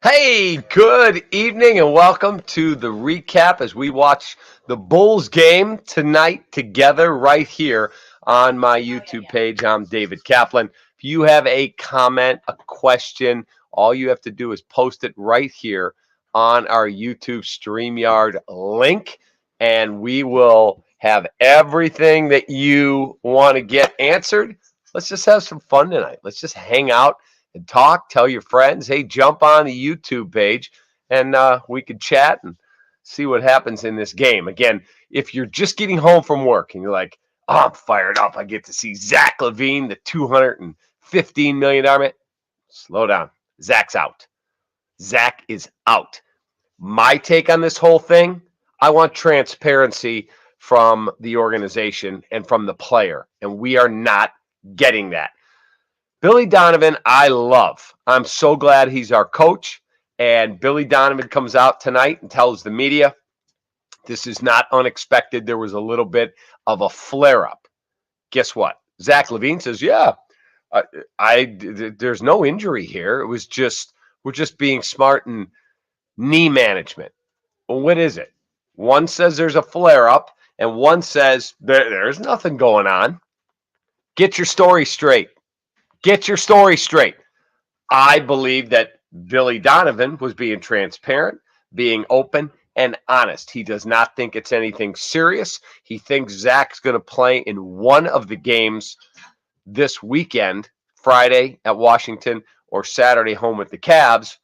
Hey, good evening and welcome to the recap as we watch the Bulls game tonight together right here on my YouTube page. I'm David Kaplan. If you have a comment, a question, all you have to do is post it right here on our YouTube StreamYard link, and we will have everything that you want to get answered. Let's just have some fun tonight. Let's just hang out and talk, tell your friends, hey, jump on the YouTube page and we could chat and see what happens in this game. Again, if you're just getting home from work and you're like, oh, I'm fired up, I get to see Zach LaVine, the $215 million man. Slow down. Zach's out. Zach is out. My take on this whole thing, I want transparency from the organization and from the player, and we are not getting that. Billy Donovan, I love. I'm so glad he's our coach. And Billy Donovan comes out tonight and tells the media, this is not unexpected. There was a little bit of a flare-up. Guess what? Zach LaVine says, yeah, there's no injury here. It was just, we're just being smart in knee management. Well, what is it? One says there's a flare-up, and one says there's nothing going on. Get your story straight. Get your story straight. I believe that Billy Donovan was being transparent, being open, and honest. He does not think it's anything serious. He thinks Zach's going to play in one of the games this weekend, Friday at Washington or Saturday home with the Cavs.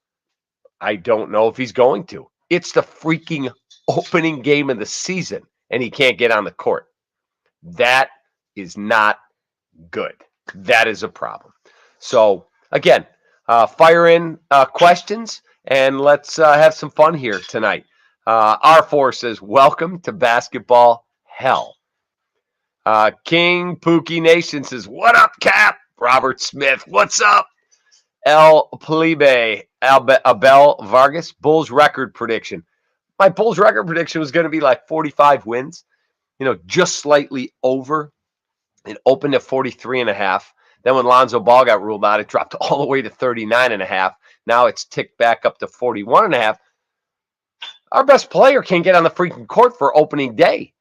I don't know if he's going to. It's the freaking opening game of the season, and he can't get on the court. That is not good. That is a problem. So, again, fire in questions, and let's have some fun here tonight. R4 says, welcome to basketball hell. King Pookie Nation says, what up, Cap? Robert Smith, what's up? El Plebe, Abel Vargas, Bulls record prediction. My Bulls record prediction was going to be like 45 wins, just slightly over. It opened at 43.5. Then when Lonzo Ball got ruled out, it dropped all the way to 39.5. Now it's ticked back up to 41.5. Our best player can't get on the freaking court for opening day.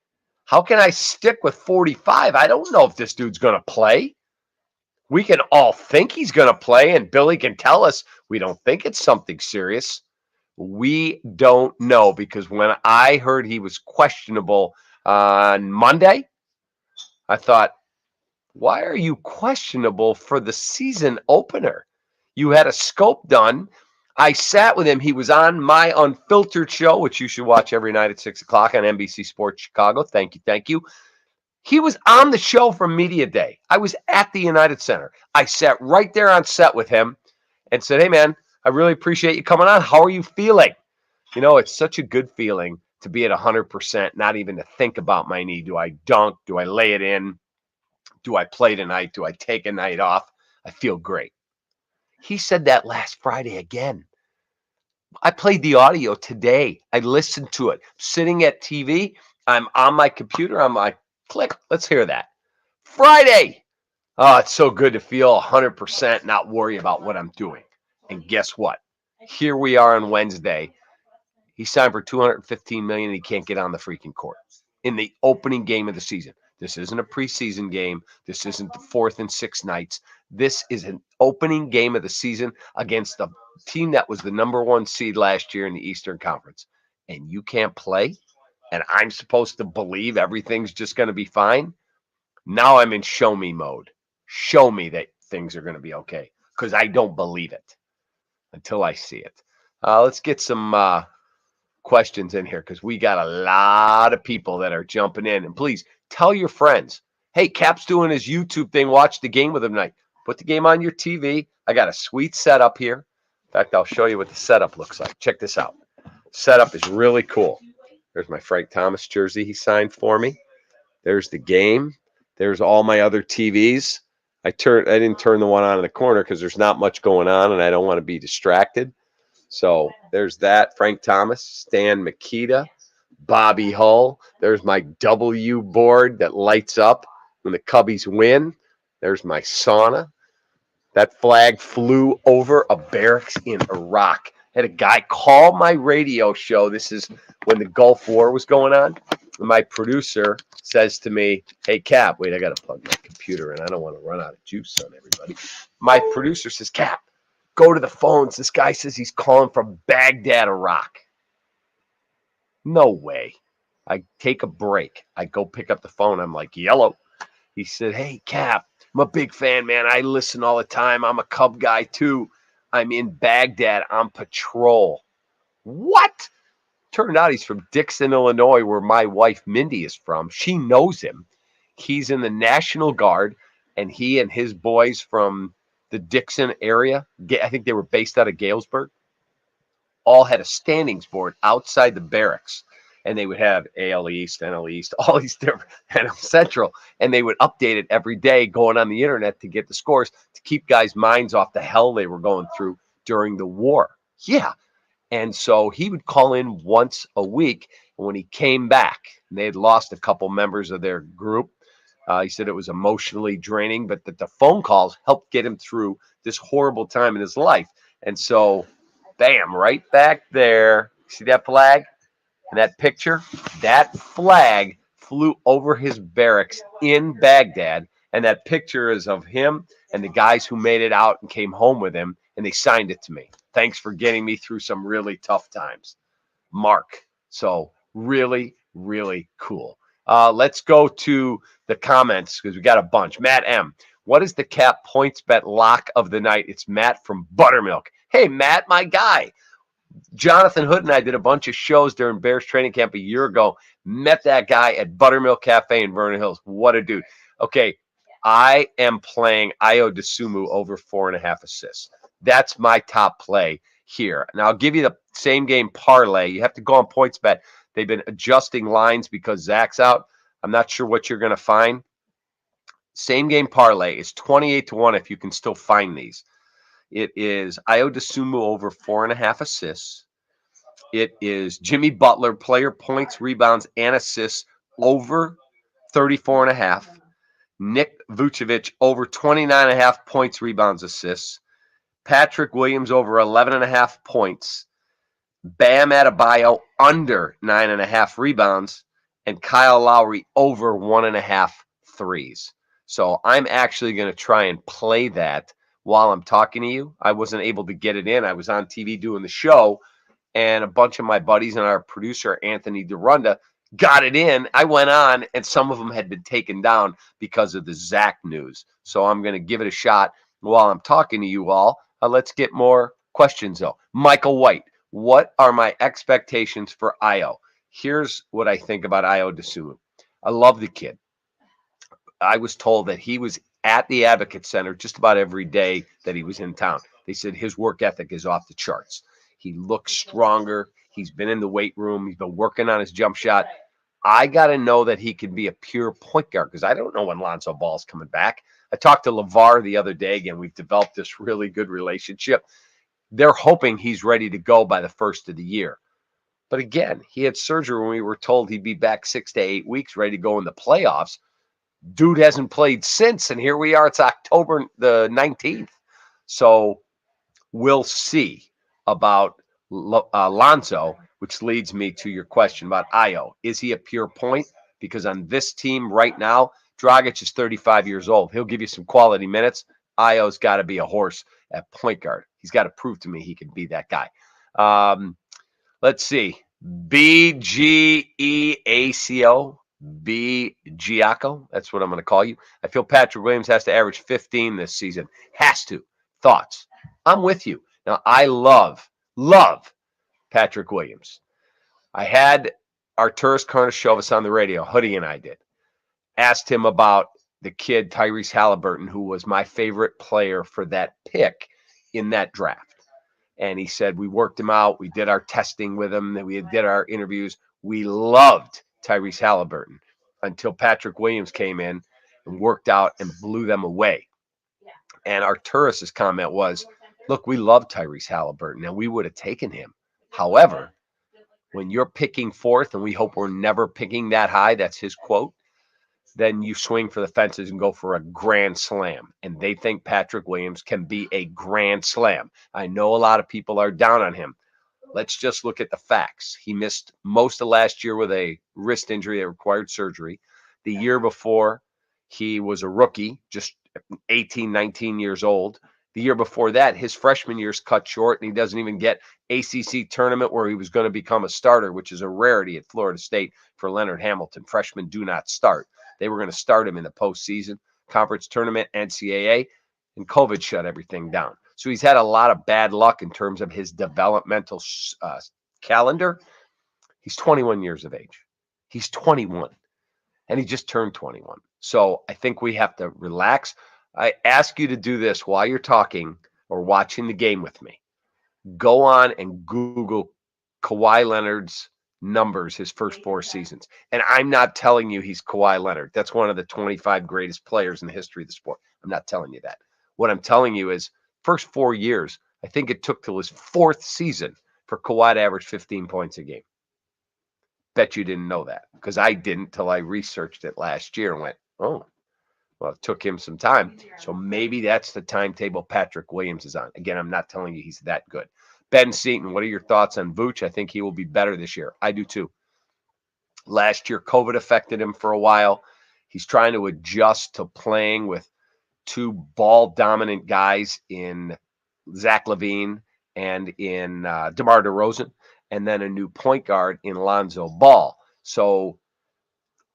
How can I stick with 45? I don't know if this dude's going to play. We can all think he's going to play, and Billy can tell us we don't think it's something serious. We don't know, because when I heard he was questionable on Monday, I thought, why are you questionable for the season opener? You had a scope done. I sat with him. He was on my Unfiltered show, which you should watch every night at 6 o'clock on NBC Sports Chicago. Thank you. Thank you. He was on the show for Media Day. I was at the United Center. I sat right there on set with him and said, hey, man, I really appreciate you coming on. How are you feeling? It's such a good feeling to be at 100%, not even to think about my knee. Do I dunk? Do I lay it in? Do I play tonight? Do I take a night off? I feel great. He said that last Friday again. I played the audio today. I listened to it. Sitting at TV, I'm on my computer. I'm like, click, let's hear that. Friday. Oh, it's so good to feel 100%, not worry about what I'm doing. And guess what? Here we are on Wednesday. He signed for $215 million and he can't get on the freaking court in the opening game of the season. This isn't a preseason game. This isn't the 4th and 6th nights. This is an opening game of the season against the team that was the number 1 seed last year in the Eastern Conference. And you can't play? And I'm supposed to believe everything's just going to be fine? Now I'm in show me mode. Show me that things are going to be okay, because I don't believe it until I see it. Let's get some questions in here, because we got a lot of people that are jumping in. And please tell your friends, hey, Cap's doing his YouTube thing. Watch the game with him tonight. Put the game on your TV. I got a sweet setup here. In fact, I'll show you what the setup looks like. Check this out. Setup is really cool. There's my Frank Thomas jersey he signed for me. There's the game. There's all my other TVs. I didn't turn the one on in the corner because there's not much going on and I don't want to be distracted. So there's that. Frank Thomas, Stan Mikita, Bobby Hull. There's my W board that lights up when the Cubbies win. There's my sauna. That flag flew over a barracks in Iraq. Had a guy call my radio show. This is when the Gulf War was going on. My producer says to me, "Hey, Cap, wait, I got to plug my computer in. I don't want to run out of juice on everybody." My producer says, "Cap, go to the phones. This guy says he's calling from Baghdad, Iraq." No way. I take a break. I go pick up the phone. I'm like, "Yellow." He said, "Hey, Cap, I'm a big fan, man. I listen all the time. I'm a Cub guy, too. I'm in Baghdad on patrol." What? Turned out he's from Dixon, Illinois, where my wife, Mindy, is from. She knows him. He's in the National Guard, and he and his boys from the Dixon area, I think they were based out of Galesburg, all had a standings board outside the barracks. And they would have AL East, NL East, all these different, NL Central, and they would update it every day going on the internet to get the scores to keep guys' minds off the hell they were going through during the war. Yeah. And so he would call in once a week. And when he came back, and they had lost a couple members of their group, he said it was emotionally draining, but that the phone calls helped get him through this horrible time in his life. And so, bam, right back there. See that flag? And that picture, that flag flew over his barracks in Baghdad. And that picture is of him and the guys who made it out and came home with him. And they signed it to me. Thanks for getting me through some really tough times, Mark. So really, really cool. Let's go to the comments because we got a bunch. Matt M. What is the Cap points bet lock of the night? It's Matt from Buttermilk. Hey, Matt, my guy. Jonathan Hood and I did a bunch of shows during Bears training camp a year ago. Met that guy at Buttermilk Cafe in Vernon Hills. What a dude. Okay, I am playing Ayo Dosunmu over 4.5 assists. That's my top play here. Now, I'll give you the same game parlay. You have to go on PointsBet. They've been adjusting lines because Zach's out. I'm not sure what you're going to find. Same game parlay is 28-1 if you can still find these. It is Ayo Dosunmu over 4.5 assists. It is Jimmy Butler, player points, rebounds, and assists over 34.5. Nick Vucevic over 29.5 points, rebounds, assists. Patrick Williams over 11.5 points. Bam Adebayo under 9.5 rebounds. And Kyle Lowry over 1.5 threes. So I'm actually going to try and play that while I'm talking to you. I wasn't able to get it in. I was on TV doing the show, and a bunch of my buddies and our producer, Anthony DeRunda, got it in. I went on, and some of them had been taken down because of the Zach news. So I'm going to give it a shot while I'm talking to you all. Let's get more questions, though. Michael White, what are my expectations for Ayo? Here's what I think about Ayo Dosunmu. I love the kid. I was told that he was at the Advocate Center just about every day that he was in town. They said his work ethic is off the charts. He looks stronger. He's been in the weight room. He's been working on his jump shot. I got to know that he can be a pure point guard because I don't know when Lonzo Ball's coming back. I talked to LeVar the other day. Again, we've developed this really good relationship. They're hoping he's ready to go by the first of the year. But again, he had surgery when we were told he'd be back 6 to 8 weeks, ready to go in the playoffs. Dude hasn't played since, and here we are. It's October the 19th. So we'll see about Lonzo, which leads me to your question about Ayo. Is he a pure point? Because on this team right now, Dragic is 35 years old. He'll give you some quality minutes. Ayo's got to be a horse at point guard. He's got to prove to me he can be that guy. Let's see. BGEACO. Giaco, that's what I'm going to call you. I feel Patrick Williams has to average 15 this season. Has to. Thoughts? I'm with you. Now, I love Patrick Williams. I had Arturas Karnisovas on the radio. Hoodie and I did. Asked him about the kid, Tyrese Halliburton, who was my favorite player for that pick in that draft. And he said, we worked him out. We did our testing with him. We did our interviews. We loved Tyrese Halliburton until Patrick Williams came in and worked out and blew them away. And Arturas' comment was, look, we love Tyrese Halliburton and we would have taken him. However, when you're picking fourth, and we hope we're never picking that high, that's his quote, then you swing for the fences and go for a grand slam. And they think Patrick Williams can be a grand slam. I know a lot of people are down on him. Let's just look at the facts. He missed most of last year with a wrist injury that required surgery. The year before, he was a rookie, just 18, 19 years old. The year before that, his freshman year's cut short, and he doesn't even get ACC tournament where he was going to become a starter, which is a rarity at Florida State for Leonard Hamilton. Freshmen do not start. They were going to start him in the postseason, conference tournament, NCAA, and COVID shut everything down. So he's had a lot of bad luck in terms of his developmental calendar. He's 21 years of age. He's 21, and he just turned 21. So I think we have to relax. I ask you to do this while you're talking or watching the game with me. Go on and Google Kawhi Leonard's numbers his first 4 seasons. And I'm not telling you he's Kawhi Leonard. That's one of the 25 greatest players in the history of the sport. I'm not telling you that. What I'm telling you is first 4 years, I think it took till his 4th season for Kawhi to average 15 points a game. Bet you didn't know that, because I didn't till I researched it last year and went, oh, well, it took him some time. So maybe that's the timetable Patrick Williams is on. Again, I'm not telling you he's that good. Ben Seaton, what are your thoughts on Vooch? I think he will be better this year. I do too. Last year, COVID affected him for a while. He's trying to adjust to playing with 2 ball-dominant guys in Zach LaVine and in DeMar DeRozan, and then a new point guard in Lonzo Ball. So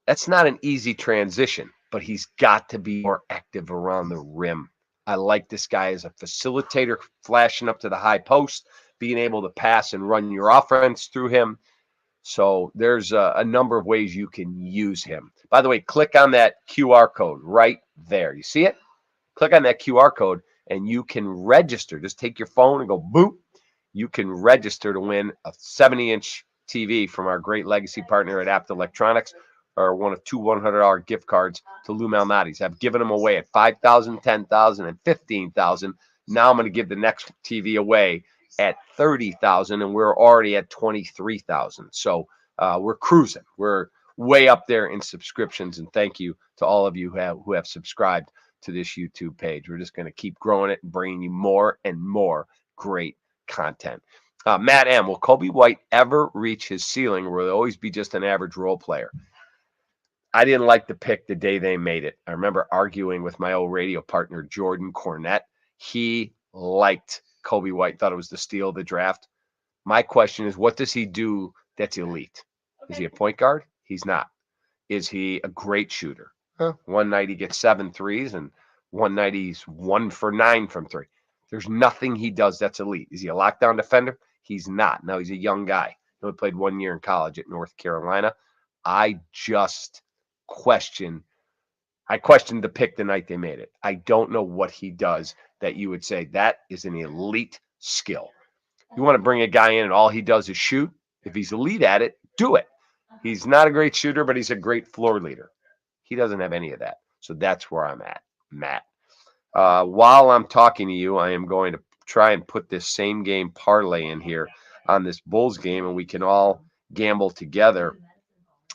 that's not an easy transition, but he's got to be more active around the rim. I like this guy as a facilitator, flashing up to the high post, being able to pass and run your offense through him. So there's a number of ways you can use him. By the way, click on that QR code right there. You see it? Click on that QR code and you can register. Just take your phone and go boop. You can register to win a 70-inch TV from our great legacy partner at Apt Electronics, or one of 2 $100 gift cards to Lou Malnati's. I've given them away at $5,000, $10,000, and $15,000. Now I'm going to give the next TV away at $30,000, and we're already at $23,000. So we're cruising. We're way up there in subscriptions, and thank you to all of you who have subscribed to this YouTube page. We're just going to keep growing it and bringing you more and more great content. Matt M., will Coby White ever reach his ceiling, or will he always be just an average role player? I didn't like the pick the day they made it. I remember arguing with my old radio partner, Jordan Cornette. He liked Coby White, thought it was the steal of the draft. My question is, what does he do that's elite? Is he a point guard? He's not. Is he a great shooter? One night he gets 7 threes, and one night he's 1 for 9 from 3. There's nothing he does that's elite. Is he a lockdown defender? He's not. Now he's a young guy. He only played 1 year in college at North Carolina. I questioned the pick the night they made it. I don't know what he does that you would say that is an elite skill. You want to bring a guy in and all he does is shoot? If he's elite at it, do it. He's not a great shooter, but he's a great floor leader. He doesn't have any of that. So that's where I'm at, Matt. While I'm talking to you, I am going to try and put this same game parlay in here on this Bulls game, and we can all gamble together.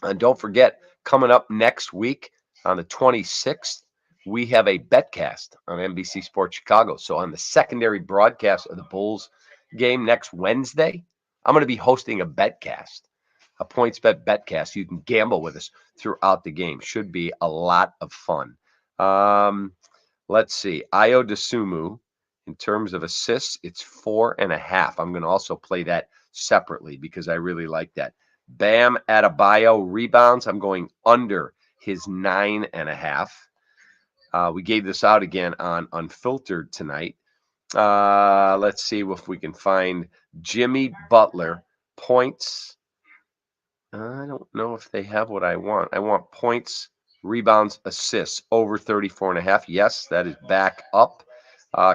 And don't forget, coming up next week on the 26th, we have a betcast on NBC Sports Chicago. So on the secondary broadcast of the Bulls game next Wednesday, I'm going to be hosting a betcast, a PointsBet betcast. You can gamble with us throughout the game. Should be a lot of fun. Let's see. Ayo Dosunmu, in terms of assists, it's 4.5. I'm going to also play that separately because I really like that. Bam Adebayo rebounds, I'm going under his 9.5. We gave this out again on Unfiltered tonight. Let's see if we can find Jimmy Butler points. I don't know if they have what I want. I want points, rebounds, assists over 34.5. Yes, that is back up.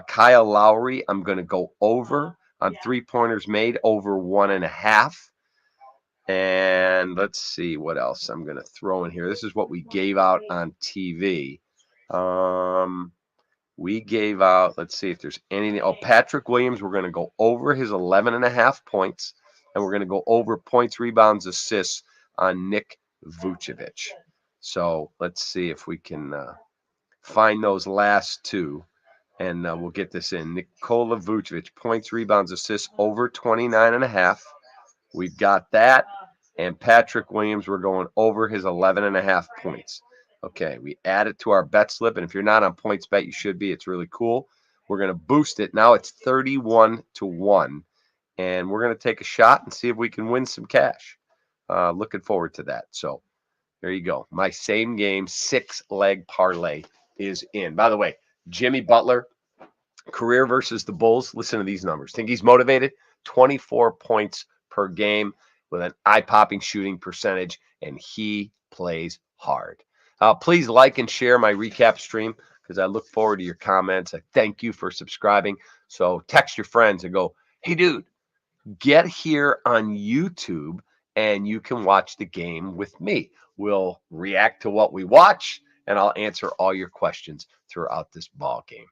Kyle Lowry, I'm going to go over on 3-pointers made, over 1.5. And let's see what else I'm going to throw in here. This is what we gave out on TV. We gave out, let's see if there's anything. Oh, Patrick Williams, we're going to go over his 11.5 points. And we're going to go over points, rebounds, assists on Nick Vucevic. So let's see if we can find those last two, and we'll get this in. Nikola Vucevic, points, rebounds, assists over 29.5. We've got that. And Patrick Williams, we're going over his 11.5 points. Okay, we add it to our bet slip. And if you're not on points bet, you should be. It's really cool. We're going to boost it. Now it's 31-1. And we're going to take a shot and see if we can win some cash. Looking forward to that. So there you go. My same game 6-leg parlay is in. By the way, Jimmy Butler, career versus the Bulls. Listen to these numbers. Think he's motivated? 24 points per game with an eye-popping shooting percentage, and he plays hard. Please like and share my recap stream because I look forward to your comments. I thank you for subscribing. So text your friends and go, hey, dude, get here on YouTube and you can watch the game with me. We'll react to what we watch, and I'll answer all your questions throughout this ball game.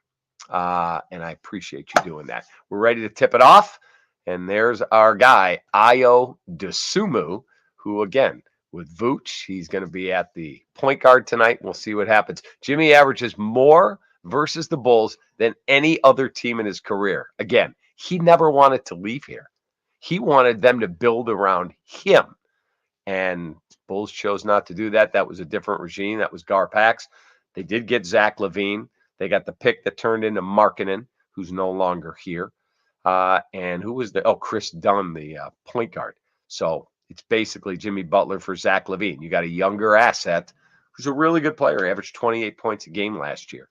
And I appreciate you doing that. We're ready to tip it off. And there's our guy, Ayo Dosunmu, who, again, with Vooch, he's going to be at the point guard tonight. We'll see what happens. Jimmy averages more versus the Bulls than any other team in his career. Again, he never wanted to leave here. He wanted them to build around him. And Bulls chose not to do that. That was a different regime. That was Gar Pax. They did get Zach LaVine. They got the pick that turned into Markkanen, who's no longer here. And who was Chris Dunn, the point guard. So it's basically Jimmy Butler for Zach LaVine. You got a younger asset who's a really good player. He averaged 28 points a game last year.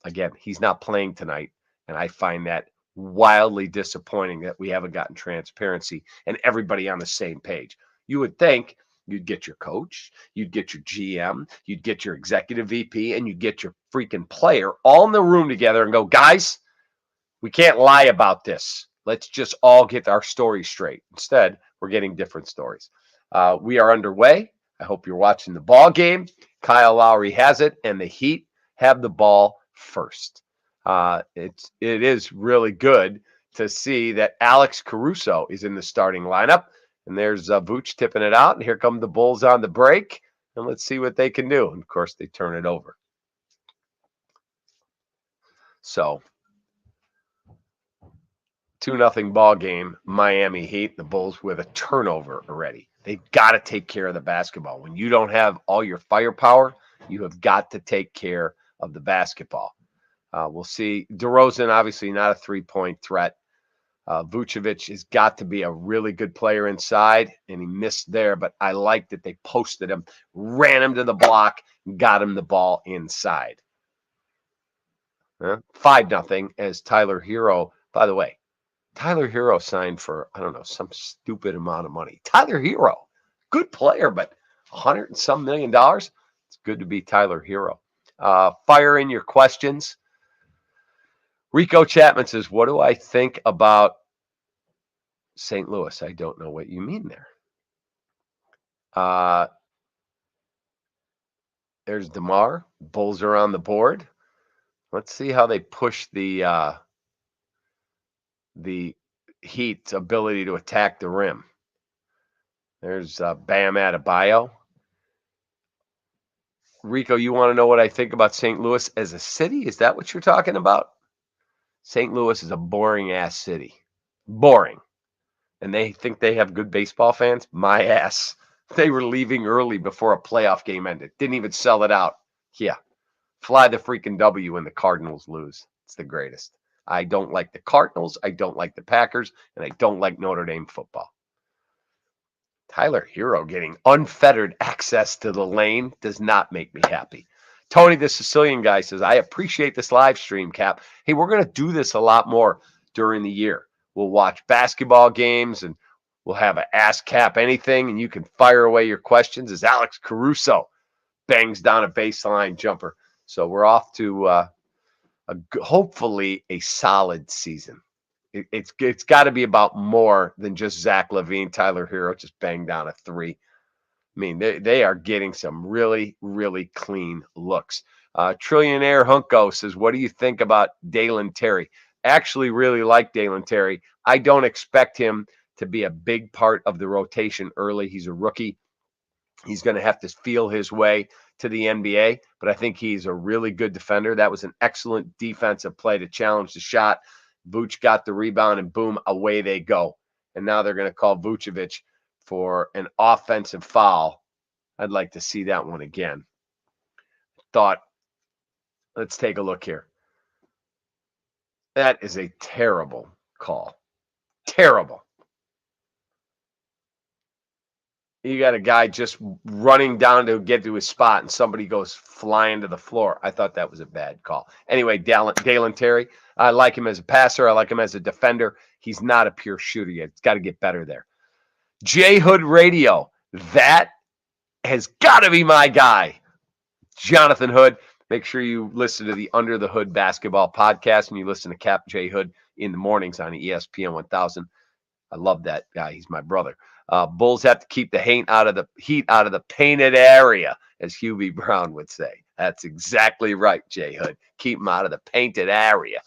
Again, he's not playing tonight. And I find that wildly disappointing that we haven't gotten transparency and everybody on the same page. You would think you'd get your coach, you'd get your GM, you'd get your executive VP, and you'd get your freaking player all in the room together and go, guys, we can't lie about this. Let's just all get our story straight. Instead, we're getting different stories. We are underway. I hope you're watching the ball game. Kyle Lowry has it, and the Heat have the ball first. It is really good to see that Alex Caruso is in the starting lineup. And there's Vooch tipping it out. And here come the Bulls on the break. And let's see what they can do. And, of course, they turn it over. So 2-0 ball game, Miami Heat, the Bulls with a turnover already. They've got to take care of the basketball. When you don't have all your firepower, you have got to take care of the basketball. We'll see. DeRozan, obviously not a three-point threat. Vucevic has got to be a really good player inside, and he missed there, but I like that they posted him, ran him to the block, got him the ball inside. 5-0 as Tyler Hero. By the way, Tyler Hero signed for, I don't know, some stupid amount of money. Tyler Hero, good player, but $100 and some million. It's good to be Tyler Hero. Fire in your questions. Rico Chapman says, what do I think about St. Louis? I don't know what you mean there. There's DeMar. Bulls are on the board. Let's see how they push the Heat's ability to attack the rim. There's Bam Adebayo. Rico, you want to know what I think about St. Louis as a city? Is that what you're talking about? St. Louis is a boring-ass city. Boring. And they think they have good baseball fans? My ass. They were leaving early before a playoff game ended. Didn't even sell it out. Yeah. Fly the freaking W when the Cardinals lose. It's the greatest. I don't like the Cardinals. I don't like the Packers. And I don't like Notre Dame football. Tyler Hero getting unfettered access to the lane does not make me happy. Tony, the Sicilian guy, says, I appreciate this live stream, Cap. Hey, we're going to do this a lot more during the year. We'll watch basketball games and we'll have an Ask Cap Anything, and you can fire away your questions as Alex Caruso bangs down a baseline jumper. So we're off to hopefully a solid season. It's got to be about more than just Zach LaVine, Tyler Hero just banged down a three. I mean, they are getting some really, really clean looks. Trillionaire Hunko says, what do you think about Dalen Terry? Actually really like Dalen Terry. I don't expect him to be a big part of the rotation early. He's a rookie. He's going to have to feel his way to the NBA, but I think he's a really good defender. That was an excellent defensive play to challenge the shot. Vuce got the rebound, and boom, away they go. And now they're going to call Vucevic for an offensive foul. I'd like to see that one again. Let's take a look here. That is a terrible call. Terrible. You got a guy just running down to get to his spot, and somebody goes flying to the floor. I thought that was a bad call. Anyway, Dalen Terry, I like him as a passer. I like him as a defender. He's not a pure shooter yet. It's got to get better there. J Hood Radio, that has got to be my guy. Jonathan Hood. Make sure you listen to the Under the Hood Basketball podcast, and you listen to Cap J Hood in the mornings on ESPN 1000. I love that guy. He's my brother. Bulls have to keep the heat out of the painted area, as Hubie Brown would say. That's exactly right, J Hood. Keep them out of the painted area.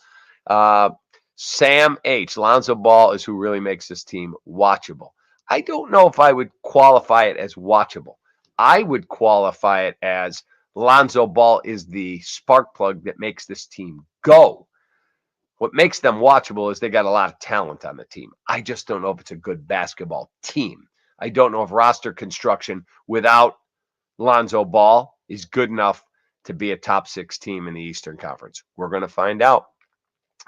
Sam H. Lonzo Ball is who really makes this team watchable. I don't know if I would qualify it as watchable. I would qualify it as Lonzo Ball is the spark plug that makes this team go. What makes them watchable is they got a lot of talent on the team. I just don't know if it's a good basketball team. I don't know if roster construction without Lonzo Ball is good enough to be a top 6 team in the Eastern Conference. We're going to find out.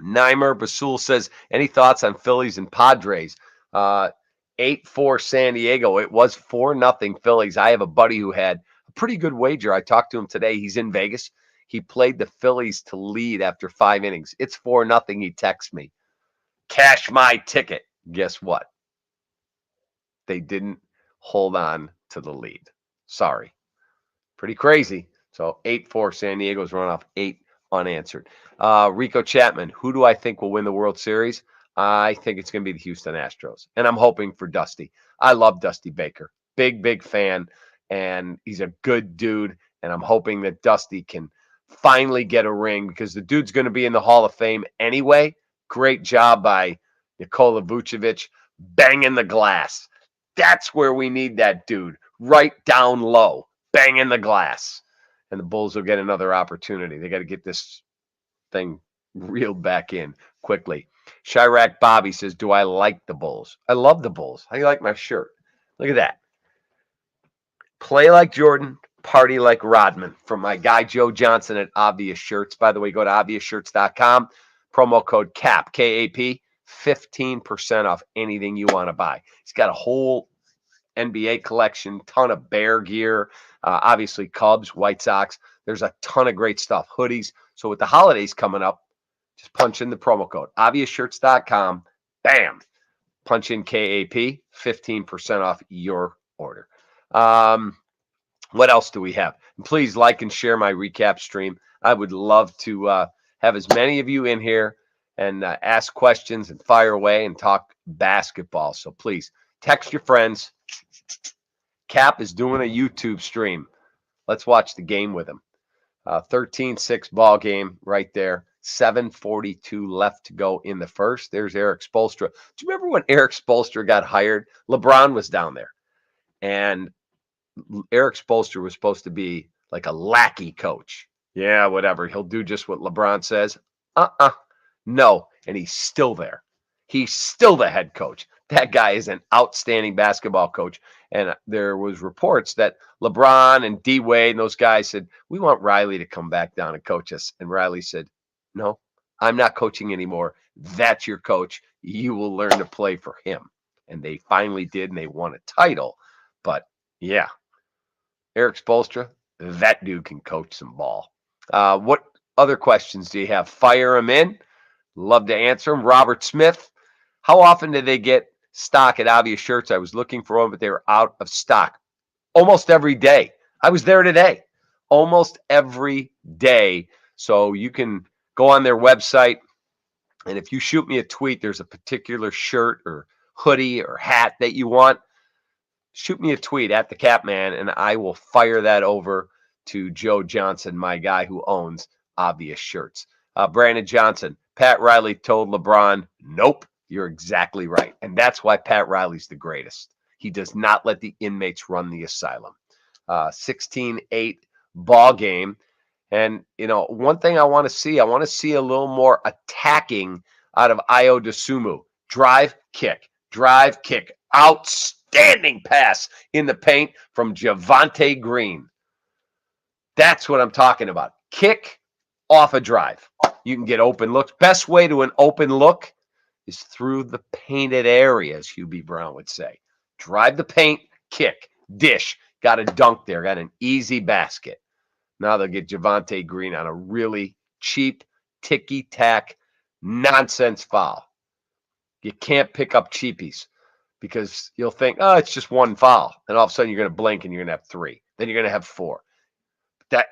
Neimer Basul says, any thoughts on Phillies and Padres? 8-4 San Diego. It was 4-0 Phillies. I have a buddy who had a pretty good wager. I talked to him today. He's in Vegas. He played the Phillies to lead after 5 innings. It's 4-0. He texts me. Cash my ticket. Guess what? They didn't hold on to the lead. Sorry. Pretty crazy. So 8-4 San Diego's run off 8 unanswered. Rico Chapman, who do I think will win the World Series? I think it's going to be the Houston Astros. And I'm hoping for Dusty. I love Dusty Baker. Big fan. And he's a good dude. And I'm hoping that Dusty can finally get a ring, because the dude's going to be in the Hall of Fame anyway. Great job by Nikola Vucevic banging the glass. That's where we need that dude, right down low, banging the glass. And the Bulls will get another opportunity. They got to get this thing reeled back in quickly. Chirac Bobby says, do I like the Bulls? I love the Bulls. How do you like my shirt? Look at that. Play like Jordan, party like Rodman, from my guy Joe Johnson at Obvious Shirts. By the way, go to obviousshirts.com. Promo code CAP, K-A-P, 15% off anything you want to buy. He's got a whole NBA collection, ton of Bear gear, obviously Cubs, White Sox. There's a ton of great stuff, hoodies. So with the holidays coming up, just punch in the promo code, obviousshirts.com. Bam. Punch in KAP, 15% off your order. What else do we have? And please like and share my recap stream. I would love to have as many of you in here and ask questions and fire away and talk basketball. So please text your friends. Cap is doing a YouTube stream. Let's watch the game with him. 13-6 ball game right there. 7:42 left to go in the first. There's Eric Spoelstra. Do you remember when Eric Spoelstra got hired? LeBron was down there. And Eric Spoelstra was supposed to be like a lackey coach. Yeah, whatever. He'll do just what LeBron says. No. And he's still there. He's still the head coach. That guy is an outstanding basketball coach. And there was reports that LeBron and D Wade and those guys said, we want Riley to come back down and coach us. And Riley said, no, I'm not coaching anymore. That's your coach. You will learn to play for him. And they finally did, and they won a title. But yeah, Eric Spoelstra, that dude can coach some ball. What other questions do you have? Fire them in. Love to answer them. Robert Smith, how often do they get stock at Obvious Shirts? I was looking for them, but they were out of stock. Almost every day. I was there today. Almost every day. So you can go on their website, and if you shoot me a tweet, there's a particular shirt or hoodie or hat that you want, shoot me a tweet at the Capman, and I will fire that over to Joe Johnson, my guy who owns Obvious Shirts. Brandon Johnson, Pat Riley told LeBron, nope, you're exactly right. And that's why Pat Riley's the greatest. He does not let the inmates run the asylum. 16-8 ball game. And, one thing I want to see a little more attacking out of Ayo Dosunmu. Drive, kick. Outstanding pass in the paint from Javonte Green. That's what I'm talking about. Kick off a drive. You can get open looks. Best way to an open look is through the painted area, as Hubie Brown would say. Drive the paint, kick, dish. Got a dunk there. Got an easy basket. Now they'll get Javonte Green on a really cheap, ticky-tack, nonsense foul. You can't pick up cheapies because you'll think, oh, it's just one foul. And all of a sudden you're going to blink and you're going to have 3. Then you're going to have 4.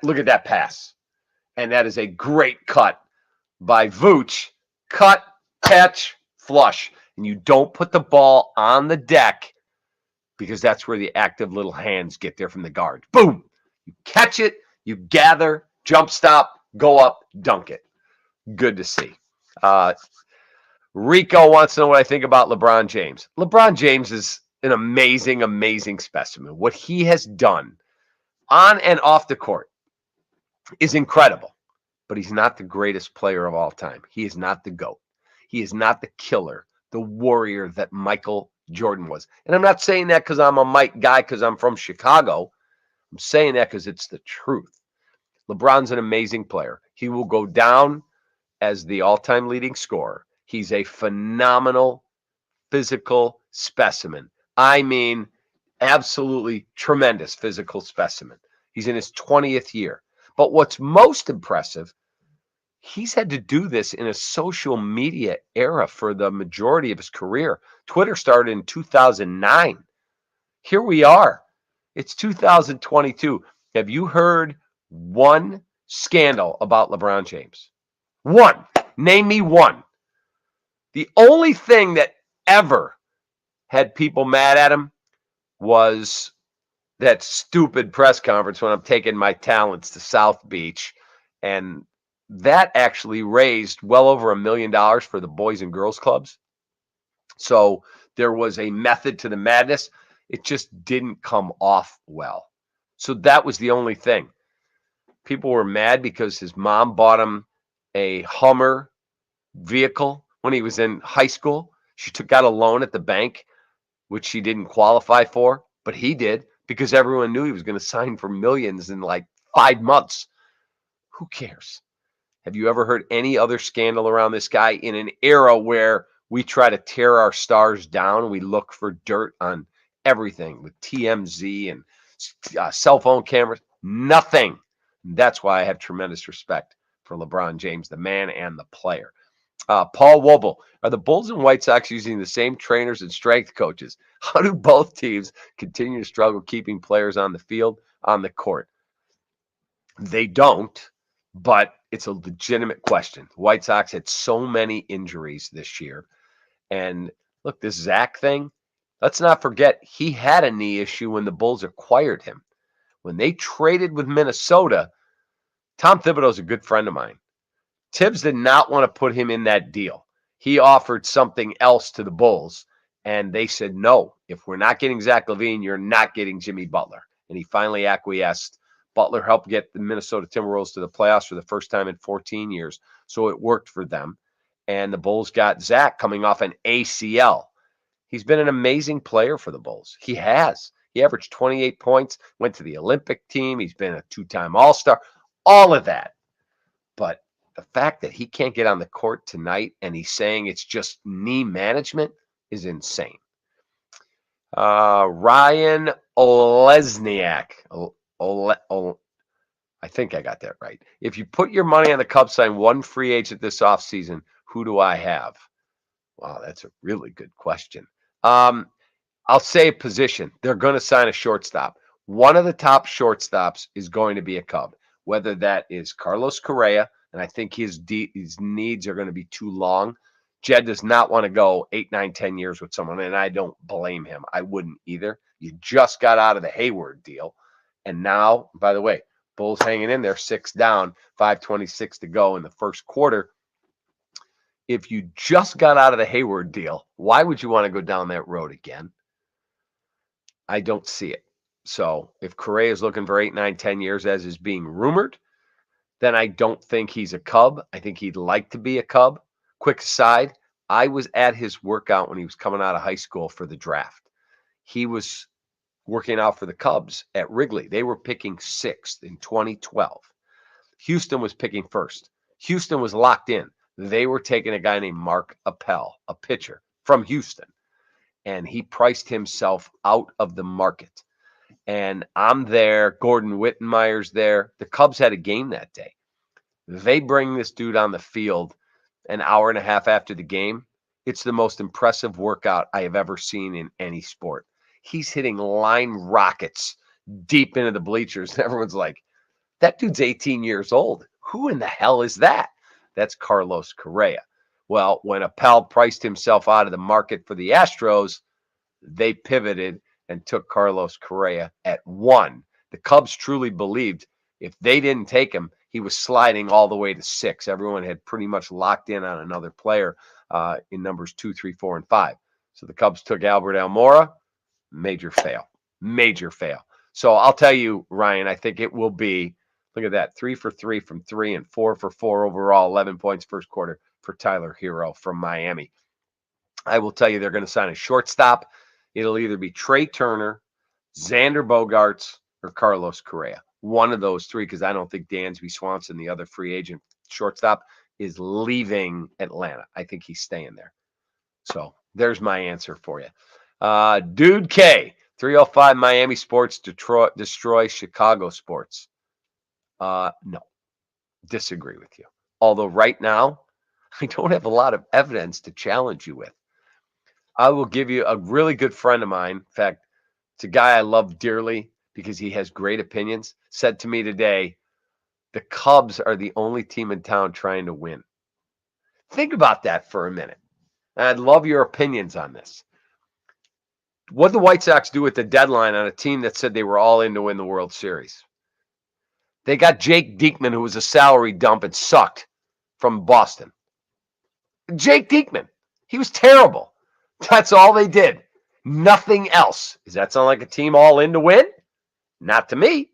Look at that pass. And that is a great cut by Vooch. Cut, catch, flush. And you don't put the ball on the deck because that's where the active little hands get there from the guard. Boom. You catch it, you gather, jump stop, go up, dunk it. Good to see. Rico wants to know what I think about LeBron James. LeBron James is an amazing, amazing specimen. What he has done on and off the court is incredible, but he's not the greatest player of all time. He is not the GOAT. He is not the killer, the warrior that Michael Jordan was. And I'm not saying that because I'm a Mike guy because I'm from Chicago. I'm saying that because it's the truth. LeBron's an amazing player. He will go down as the all-time leading scorer. He's a phenomenal physical specimen. I mean, absolutely tremendous physical specimen. He's in his 20th year. But what's most impressive, he's had to do this in a social media era for the majority of his career. Twitter started in 2009. Here we are. It's 2022. Have you heard one scandal about LeBron James? One. Name me one. The only thing that ever had people mad at him was that stupid press conference when I'm taking my talents to South Beach. And that actually raised well over $1 million for the Boys and Girls Clubs. So there was a method to the madness. It just didn't come off well. So that was the only thing. People were mad because his mom bought him a Hummer vehicle when he was in high school. She took out a loan at the bank, which she didn't qualify for, but he did because everyone knew he was going to sign for millions in like 5 months. Who cares? Have you ever heard any other scandal around this guy in an era where we try to tear our stars down? We look for dirt on everything with TMZ and cell phone cameras. Nothing. That's why I have tremendous respect for LeBron James, the man and the player. Paul Wobble, are the Bulls and White Sox using the same trainers and strength coaches? How do both teams continue to struggle keeping players on the field, on the court? They don't, but it's a legitimate question. The White Sox had so many injuries this year. And look, this Zach thing, let's not forget he had a knee issue when the Bulls acquired him. When they traded with Minnesota, Tom Thibodeau is a good friend of mine. Tibbs did not want to put him in that deal. He offered something else to the Bulls, and they said, no, if we're not getting Zach LaVine, you're not getting Jimmy Butler. And he finally acquiesced. Butler helped get the Minnesota Timberwolves to the playoffs for the first time in 14 years, so it worked for them. And the Bulls got Zach coming off an ACL. He's been an amazing player for the Bulls. He has. He averaged 28 points, went to the Olympic team. He's been a 2-time All-Star, all of that. But the fact that he can't get on the court tonight and he's saying it's just knee management is insane. Ryan Olesniak. I think I got that right. If you put your money on the Cubs sign one free agent this offseason, who do I have? Wow, that's a really good question. I'll say a position. They're going to sign a shortstop. One of the top shortstops is going to be a Cub, whether that is Carlos Correa, and I think his needs are going to be too long. Jed does not want to go 8, 9, 10 years with someone, and I don't blame him. I wouldn't either. You just got out of the Hayward deal, and now, by the way, Bulls hanging in there, 6 down, 5:26 to go in the first quarter. If you just got out of the Hayward deal, why would you want to go down that road again? I don't see it. So if Correa is looking for 8, 9, 10 years, as is being rumored, then I don't think he's a Cub. I think he'd like to be a Cub. Quick aside, I was at his workout when he was coming out of high school for the draft. He was working out for the Cubs at Wrigley. They were picking 6th in 2012. Houston was picking 1st. Houston was locked in. They were taking a guy named Mark Appel, a pitcher from Houston, and he priced himself out of the market. And I'm there. Gordon Wittenmeyer's there. The Cubs had a game that day. They bring this dude on the field an hour and a half after the game. It's the most impressive workout I have ever seen in any sport. He's hitting line rockets deep into the bleachers. Everyone's like, that dude's 18 years old. Who in the hell is that? That's Carlos Correa. Well, when Appel priced himself out of the market for the Astros, they pivoted and took Carlos Correa at 1. The Cubs truly believed if they didn't take him, he was sliding all the way to 6. Everyone had pretty much locked in on another player in numbers 2, 3, 4, and 5. So the Cubs took Albert Almora. Major fail. Major fail. So I'll tell you, Ryan, I think it will be, look at that, 3 for 3 from 3 and 4 for 4 overall, 11 points first quarter for Tyler Hero from Miami. I will tell you they're going to sign a shortstop. It'll either be Trey Turner, Xander Bogaerts, or Carlos Correa. One of those three, because I don't think Dansby Swanson, the other free agent shortstop, is leaving Atlanta. I think he's staying there. So there's my answer for you. Dude K, 305 Miami sports destroy Chicago sports. No, disagree with you. Although right now, I don't have a lot of evidence to challenge you with. I will give you a really good friend of mine. In fact, it's a guy I love dearly because he has great opinions. Said to me today, the Cubs are the only team in town trying to win. Think about that for a minute. I'd love your opinions on this. What did the White Sox do at the deadline on a team that said they were all in to win the World Series? They got Jake Diekman, who was a salary dump and sucked from Boston. Jake Diekman. He was terrible. That's all they did. Nothing else. Does that sound like a team all in to win? Not to me.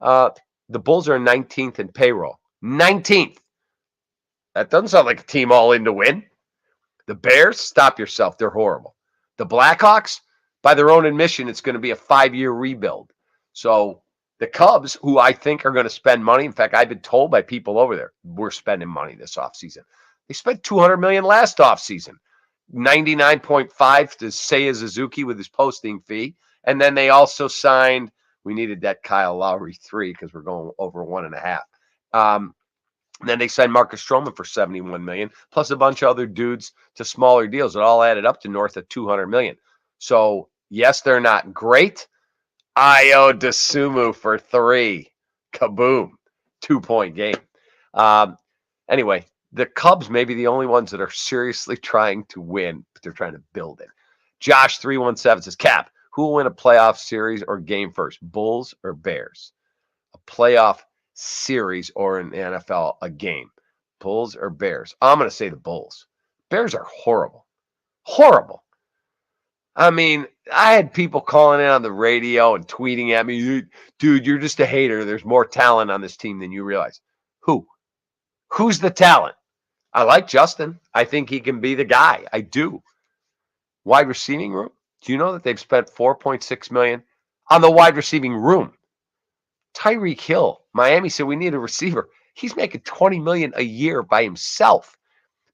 The Bulls are 19th in payroll. 19th. That doesn't sound like a team all in to win. The Bears, stop yourself. They're horrible. The Blackhawks, by their own admission, it's going to be a 5-year rebuild. So the Cubs, who I think are going to spend money, in fact, I've been told by people over there, we're spending money this offseason. They spent $200 million last offseason. 99.5 to Seiya Suzuki with his posting fee. And then they also signed, we needed that Kyle Lowry 3 because we're going over 1.5. Then they signed Marcus Stroman for $71 million, plus a bunch of other dudes to smaller deals. It all added up to north of $200 million. So, yes, they're not great. Ayo Dosunmu for 3. Kaboom. 2-point game. Anyway, the Cubs may be the only ones that are seriously trying to win, but they're trying to build it. Josh 317 says, Cap, who will win a playoff series or game first, Bulls or Bears? A playoff series or in the NFL, a game. Bulls or Bears? I'm going to say the Bulls. Bears are horrible. Horrible. I mean, I had people calling in on the radio and tweeting at me, dude, you're just a hater. There's more talent on this team than you realize. Who? Who's the talent? I like Justin. I think he can be the guy. I do. Wide receiving room? Do you know that they've spent $4.6 million on the wide receiving room? Tyreek Hill, Miami said we need a receiver. He's making $20 million a year by himself.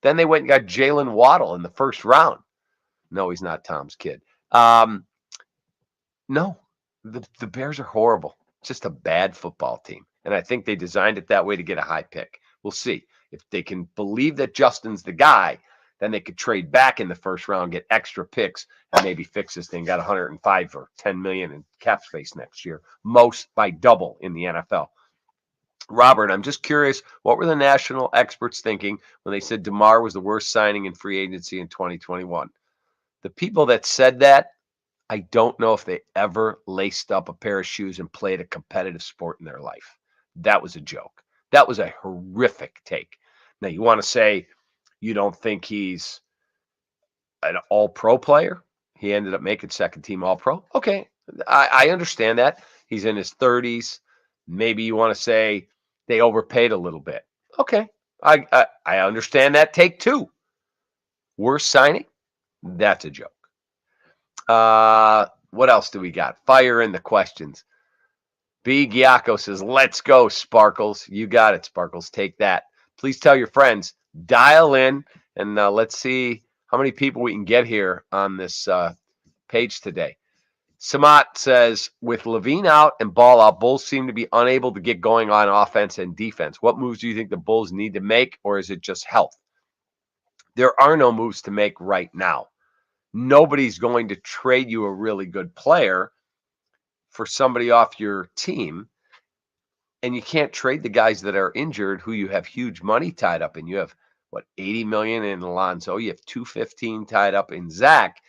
Then they went and got Jalen Waddle in the first round. No, he's not Tom's kid. No, the Bears are horrible. Just a bad football team. And I think they designed it that way to get a high pick. We'll see. If they can believe that Justin's the guy, then they could trade back in the first round, get extra picks, and maybe fix this thing. Got 105 or 10 million in cap space next year, most by double in the NFL. Robert, I'm just curious, what were the national experts thinking when they said DeMar was the worst signing in free agency in 2021? The people that said that, I don't know if they ever laced up a pair of shoes and played a competitive sport in their life. That was a joke. That was a horrific take. Now, you want to say you don't think he's an all-pro player? He ended up making second-team all-pro. Okay, I understand that. He's in his 30s. Maybe you want to say they overpaid a little bit. Okay. I understand that take too. Worst signing? That's a joke. What else do we got? Fire in the questions. B. Giaco says, let's go, Sparkles. You got it, Sparkles. Take that. Please tell your friends. Dial in, and let's see how many people we can get here on this page today. Samat says, with LaVine out and Ball out, Bulls seem to be unable to get going on offense and defense. What moves do you think the Bulls need to make, or is it just health? There are no moves to make right now. Nobody's going to trade you a really good player for somebody off your team. And you can't trade the guys that are injured who you have huge money tied up in. You have, what, $80 million in Lonzo. You have $215 tied up in Zach.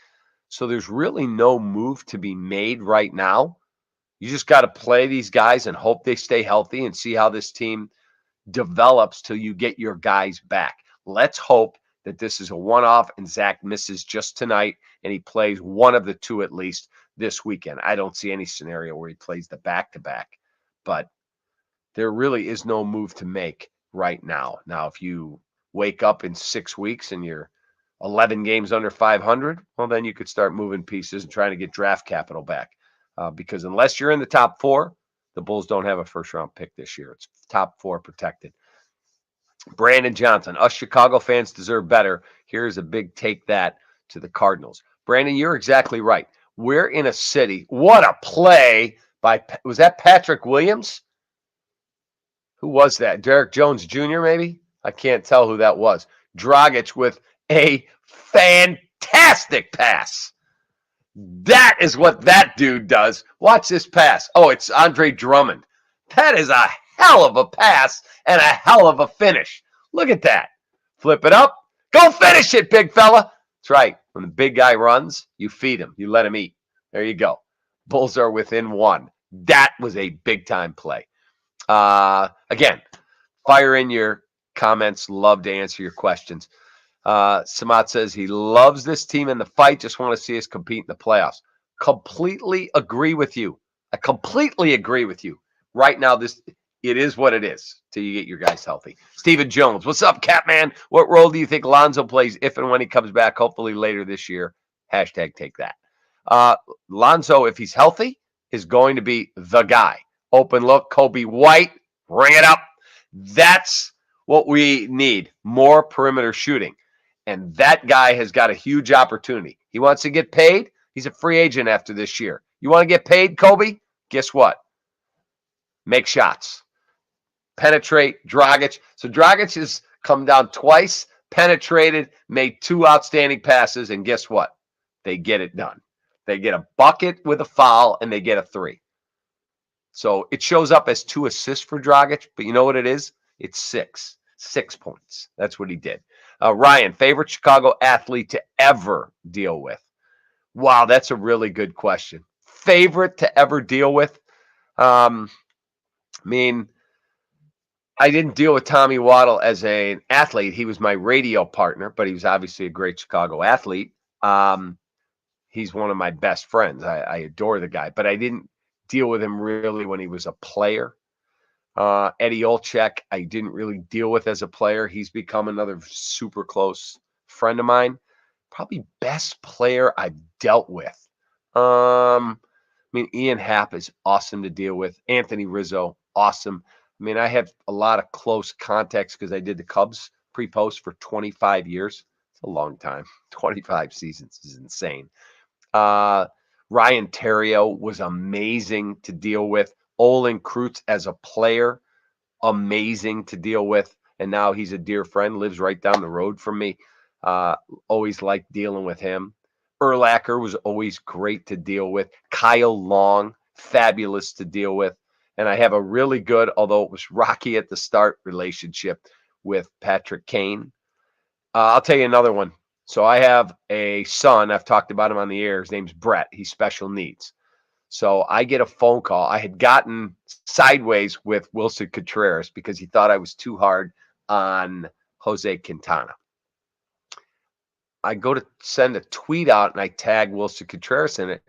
So there's really no move to be made right now. You just got to play these guys and hope they stay healthy and see how this team develops till you get your guys back. Let's hope that this is a one-off and Zach misses just tonight and he plays one of the two at least this weekend. I don't see any scenario where he plays the back-to-back, but there really is no move to make right now. Now, if you wake up in 6 weeks and you're 11 games under 500, well, then you could start moving pieces and trying to get draft capital back. Because unless you're in the top 4, the Bulls don't have a first-round pick this year. It's top 4 protected. Brandon Johnson, us Chicago fans deserve better. Here's a big take that to the Cardinals. Brandon, you're exactly right. We're in a city. What a play by, was that Patrick Williams? Who was that? Derrick Jones Jr., maybe? I can't tell who that was. Dragic with a fantastic pass. That is what that dude does. Watch this pass. Oh, it's Andredrummond. That is a hell of a pass and a hell of a finish. Look at that. Flip it up. Go finish it, big fella. That's right. When the big guy runs, you feed him. You let him eat. There you go. Bulls are within 1. That was a big-time play. Again, fire in your comments. Love to answer your questions. Samat says he loves this team in the fight. Just want to see us compete in the playoffs. Completely agree with you. I completely agree with you. Right now, it is what it is till you get your guys healthy. Steven Jones, what's up, Capman? What role do you think Lonzo plays if and when he comes back, hopefully later this year? Hashtag take that. Lonzo, if he's healthy, is going to be the guy. Open look, Coby White, ring it up. That's what we need, more perimeter shooting. And that guy has got a huge opportunity. He wants to get paid. He's a free agent after this year. You want to get paid, Coby? Guess what? Make shots. Penetrate, Dragic. So Dragic has come down twice, penetrated, made 2 outstanding passes, and guess what? They get it done. They get a bucket with a foul, and they get a 3. So it shows up as 2 assists for Dragic, but you know what it is? It's 6. 6 points. That's what he did. Ryan, favorite Chicago athlete to ever deal with? Wow, that's a really good question. Favorite to ever deal with? I mean, I didn't deal with Tommy Waddle as an athlete. He was my radio partner, but he was obviously a great Chicago athlete. He's one of my best friends. I adore the guy, but I didn't deal with him really when he was a player. Eddie Olczyk, I didn't really deal with as a player. He's become another super close friend of mine. Probably best player I've dealt with. I mean, Ian Happ is awesome to deal with. Anthony Rizzo, awesome. I mean, I have a lot of close contacts because I did the Cubs pre-post for 25 years. It's a long time. 25 seasons is insane. Ryan Theriot was amazing to deal with. Olin Kreutz as a player, amazing to deal with. And now he's a dear friend, lives right down the road from me. Always liked dealing with him. Urlacher was always great to deal with. Kyle Long, fabulous to deal with. And I have a really good, although it was rocky at the start, relationship with Patrick Kane. I'll tell you another one. So I have a son. I've talked about him on the air. His name's Brett. He's special needs. So I get a phone call. I had gotten sideways with Wilson Contreras because he thought I was too hard on Jose Quintana. I go to send a tweet out and I tag Wilson Contreras in it.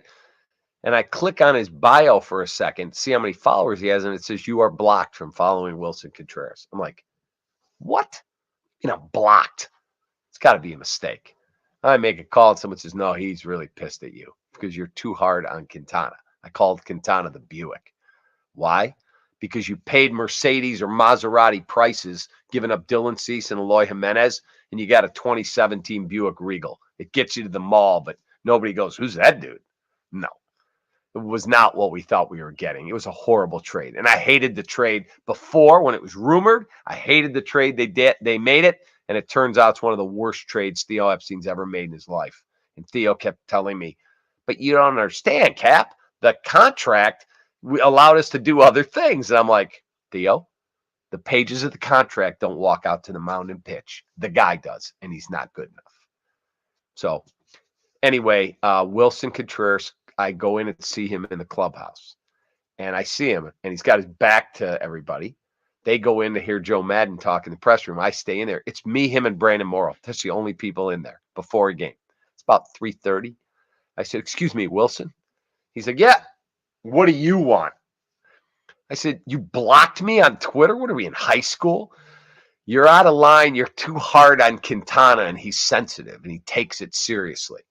And I click on his bio for a second, see how many followers he has, and it says, you are blocked from following Willson Contreras. I'm like, what? Blocked. It's got to be a mistake. I make a call and someone says, no, he's really pissed at you because you're too hard on Quintana. I called Quintana the Buick. Why? Because you paid Mercedes or Maserati prices, giving up Dylan Cease and Eloy Jimenez, and you got a 2017 Buick Regal. It gets you to the mall, but nobody goes, who's that dude? No. It was not what we thought we were getting. It was a horrible trade. And I hated the trade before when it was rumored. I hated the trade they made it. And it turns out it's one of the worst trades Theo Epstein's ever made in his life. And Theo kept telling me, but you don't understand, Cap. The contract allowed us to do other things. And I'm like, Theo, the pages of the contract don't walk out to the mound and pitch. The guy does, and he's not good enough. So anyway, Willson Contreras, I go in and see him in the clubhouse. And I see him, and he's got his back to everybody. They go in to hear Joe Madden talk in the press room. I stay in there. It's me, him, and Brandon Morrow. That's the only people in there before a game. It's about 3:30. I said, excuse me, Willson? He said, yeah. What do you want? I said, you blocked me on Twitter? What are we, in high school? You're out of line. You're too hard on Quintana, and he's sensitive, and he takes it seriously.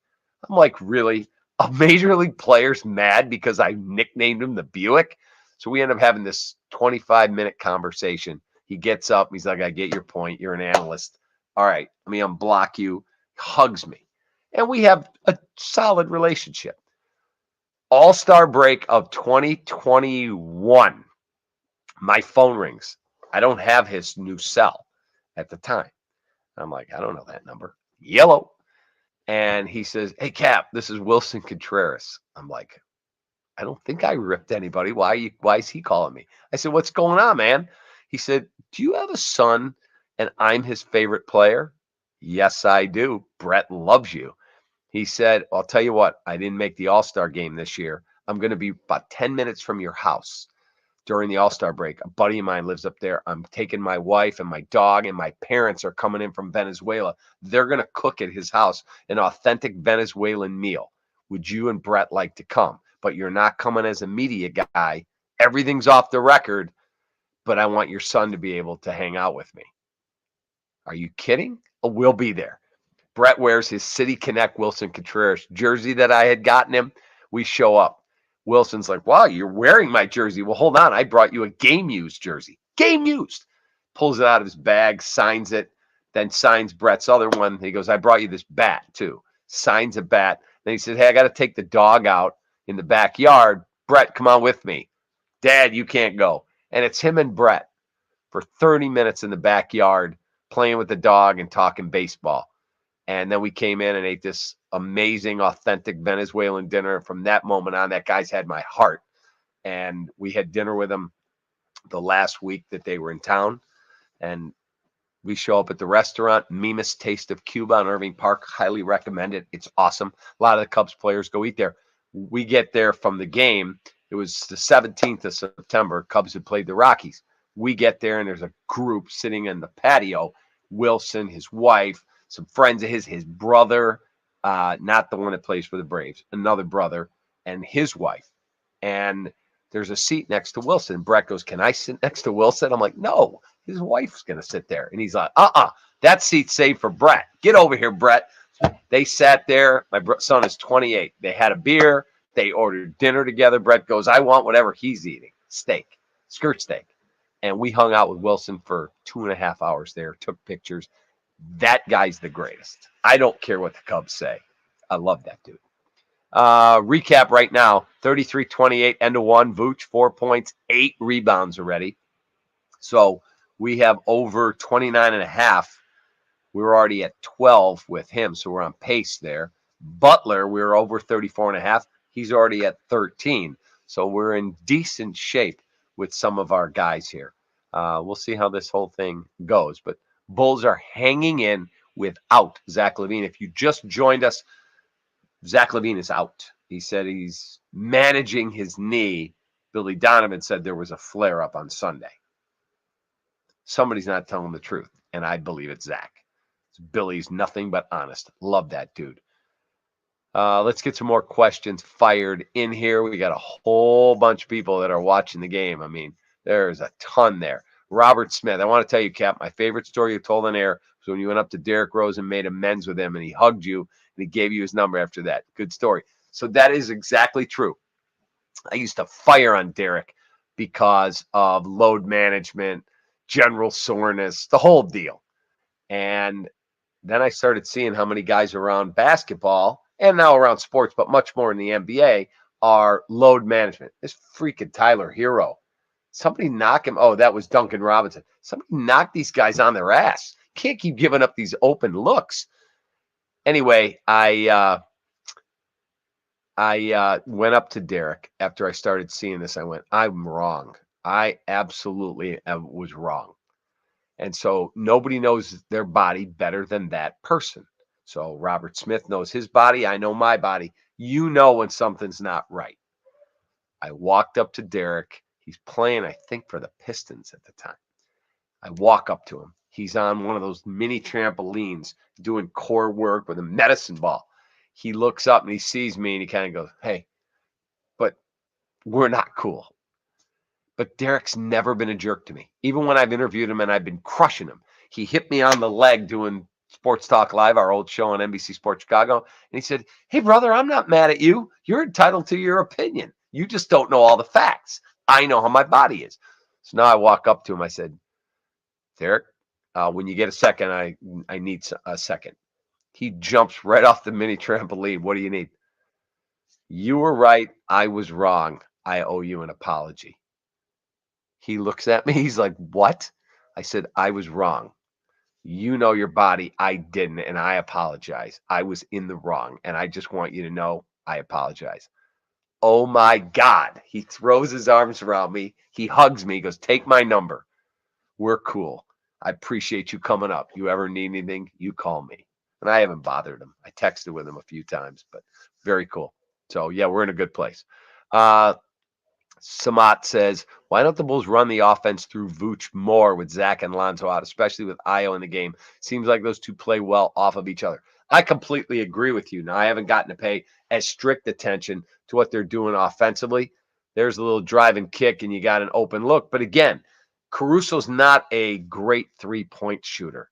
I'm like, really? A major league player's mad because I nicknamed him the Buick? So we end up having this 25-minute conversation. He gets up. He's like, I get your point. You're an analyst. All right, let me unblock you. Hugs me. And we have a solid relationship. All-Star break of 2021. My phone rings. I don't have his new cell at the time. I'm like, I don't know that number. Yellow. And he says, hey, Cap, this is Willson Contreras. I'm like, I don't think I ripped anybody. Why is he calling me? I said, what's going on, man? He said, do you have a son and I'm his favorite player? Yes, I do. Brett loves you. He said, I'll tell you what, I didn't make the All-Star game this year. I'm going to be about 10 minutes from your house during the All-Star break. A buddy of mine lives up there. I'm taking my wife and my dog, and my parents are coming in from Venezuela. They're going to cook at his house an authentic Venezuelan meal. Would you and Brett like to come? But you're not coming as a media guy. Everything's off the record, but I want your son to be able to hang out with me. Are you kidding? Oh, we'll be there. Brett wears his City Connect Willson Contreras jersey that I had gotten him. We show up. Wilson's like, wow, you're wearing my jersey. Well, hold on. I brought you a game used jersey. Game used. Pulls it out of his bag, signs it, then signs Brett's other one. He goes, I brought you this bat too. Signs a bat. Then he said, hey, I got to take the dog out in the backyard. Brett, come on with me. Dad, you can't go. And it's him and Brett for 30 minutes in the backyard playing with the dog and talking baseball. And then we came in and ate this amazing, authentic Venezuelan dinner. From that moment on, that guy's had my heart. And we had dinner with him the last week that they were in town. And we show up at the restaurant, Mima's Taste of Cuba on Irving Park. Highly recommend it. It's awesome. A lot of the Cubs players go eat there. We get there from the game. It was the 17th of September. Cubs had played the Rockies. We get there, and there's a group sitting in the patio. Willson, his wife, some friends of his brother, not the one that plays for the Braves, another brother, and his wife. And there's a seat next to Willson. Brett goes, can I sit next to Willson? I'm like, no, his wife's going to sit there. And he's like, that seat's saved for Brett. Get over here, Brett. They sat there. My son is 28. They had a beer. They ordered dinner together. Brett goes, I want whatever he's eating. Steak, skirt steak. And we hung out with Willson for 2.5 hours there, took pictures. That guy's the greatest. I don't care what the Cubs say. I love that dude. Recap right now, 33-28, end of one. Vooch, 4 points, 8 rebounds already. So we have over 29.5. We were already at 12 with him, so we're on pace there. Butler, we were over 34.5. He's already at 13. So we're in decent shape with some of our guys here. We'll see how this whole thing goes. But Bulls are hanging in without Zach LaVine. If you just joined us, Zach LaVine is out. He said he's managing his knee. Billy Donovan said there was a flare-up on Sunday. Somebody's not telling the truth, and I believe it's Zach. Billy's nothing but honest. Love that dude. Let's get some more questions fired in here. We got a whole bunch of people that are watching the game. I mean, there's a ton there. Robert Smith, I want to tell you, Cap, my favorite story you told on air was when you went up to Derrick Rose and made amends with him, and he hugged you, and he gave you his number after that. Good story. So that is exactly true. I used to fire on Derrick because of load management, general soreness, the whole deal. And then I started seeing how many guys around basketball and now around sports, but much more in the NBA, are load management. This freaking Tyler Hero. Somebody knock him. Oh, that was Duncan Robinson. Somebody knock these guys on their ass. Can't keep giving up these open looks. Anyway, I went up to Derrick after I started seeing this. I went, I'm wrong. I absolutely was wrong. And so nobody knows their body better than that person. So Robert Smith knows his body. I know my body. You know when something's not right. I walked up to Derrick. He's playing, I think, for the Pistons at the time. I walk up to him. He's on one of those mini trampolines doing core work with a medicine ball. He looks up and he sees me and he kind of goes, hey, but we're not cool. But Derrick's never been a jerk to me. Even when I've interviewed him and I've been crushing him, he hit me on the leg doing Sports Talk Live, our old show on NBC Sports Chicago. And he said, hey, brother, I'm not mad at you. You're entitled to your opinion. You just don't know all the facts. I know how my body is. So now I walk up to him. I said, Derrick, when you get a second, I need a second. He jumps right off the mini trampoline. What do you need? You were right. I was wrong. I owe you an apology. He looks at me. He's like, what? I said, I was wrong. You know your body. I didn't. And I apologize. I was in the wrong. And I just want you to know I apologize. Oh my God. He throws his arms around me. He hugs me. He goes, take my number. We're cool. I appreciate you coming up. You ever need anything, you call me. And I haven't bothered him. I texted with him a few times, but very cool. So yeah, we're in a good place. Samat says, why don't the Bulls run the offense through Vooch more with Zach and Lonzo out, especially with Ayo in the game? Seems like those two play well off of each other. I completely agree with you. Now, I haven't gotten to pay as strict attention to what they're doing offensively. There's a little drive and kick, and you got an open look. But again, Caruso's not a great three-point shooter.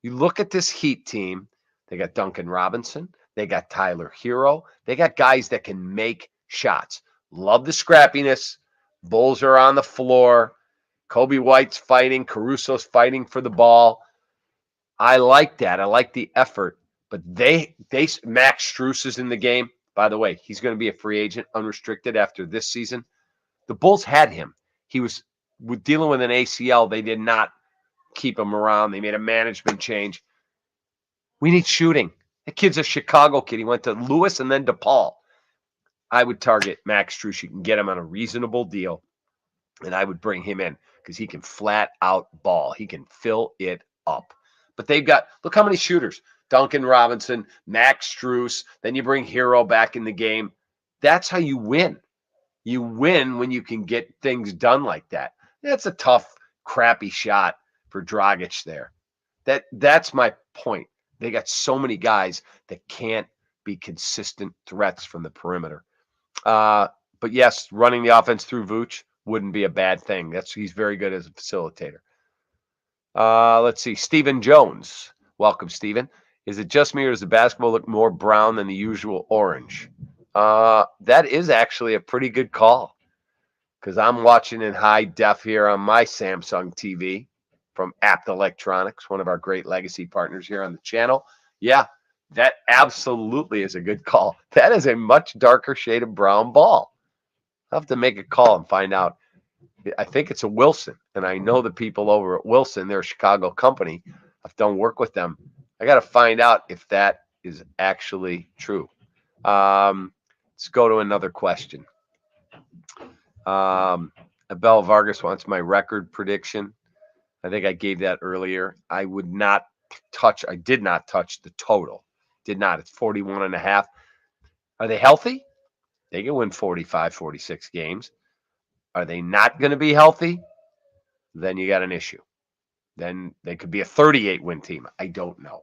You look at this Heat team, they got Duncan Robinson, they got Tyler Hero, they got guys that can make shots. Love the scrappiness. Bulls are on the floor. Coby White's fighting. Caruso's fighting for the ball. I like that. I like the effort. But Max Strus is in the game. By the way, he's going to be a free agent, unrestricted after this season. The Bulls had him. He was dealing with an ACL. They did not keep him around. They made a management change. We need shooting. That kid's a Chicago kid. He went to Lewis and then DePaul. I would target Max Strus. You can get him on a reasonable deal, and I would bring him in because he can flat out ball. He can fill it up. But they've got, look how many shooters. Duncan Robinson, Max Strus. Then you bring Hero back in the game. That's how you win. You win when you can get things done like that. That's a tough, crappy shot for Dragic there. That's my point. They got so many guys that can't be consistent threats from the perimeter. But yes, running the offense through Vooch wouldn't be a bad thing. He's very good as a facilitator. Let's see. Stephen Jones. Welcome, Stephen. Is it just me or does the basketball look more brown than the usual orange? That is actually a pretty good call because I'm watching in high def here on my Samsung TV from Apt Electronics, one of our great legacy partners here on the channel. Yeah, that absolutely is a good call. That is a much darker shade of brown ball. I'll have to make a call and find out. I think it's a Wilson, and I know the people over at Wilson, they're a Chicago company. I've done work with them. I got to find out if that is actually true. Let's go to another question. Abel Vargas wants my record prediction. I think I gave that earlier. I did not touch the total. Did not. It's 41.5. Are they healthy? They can win 45, 46 games. Are they not going to be healthy? Then you got an issue. Then they could be a 38-win team. I don't know.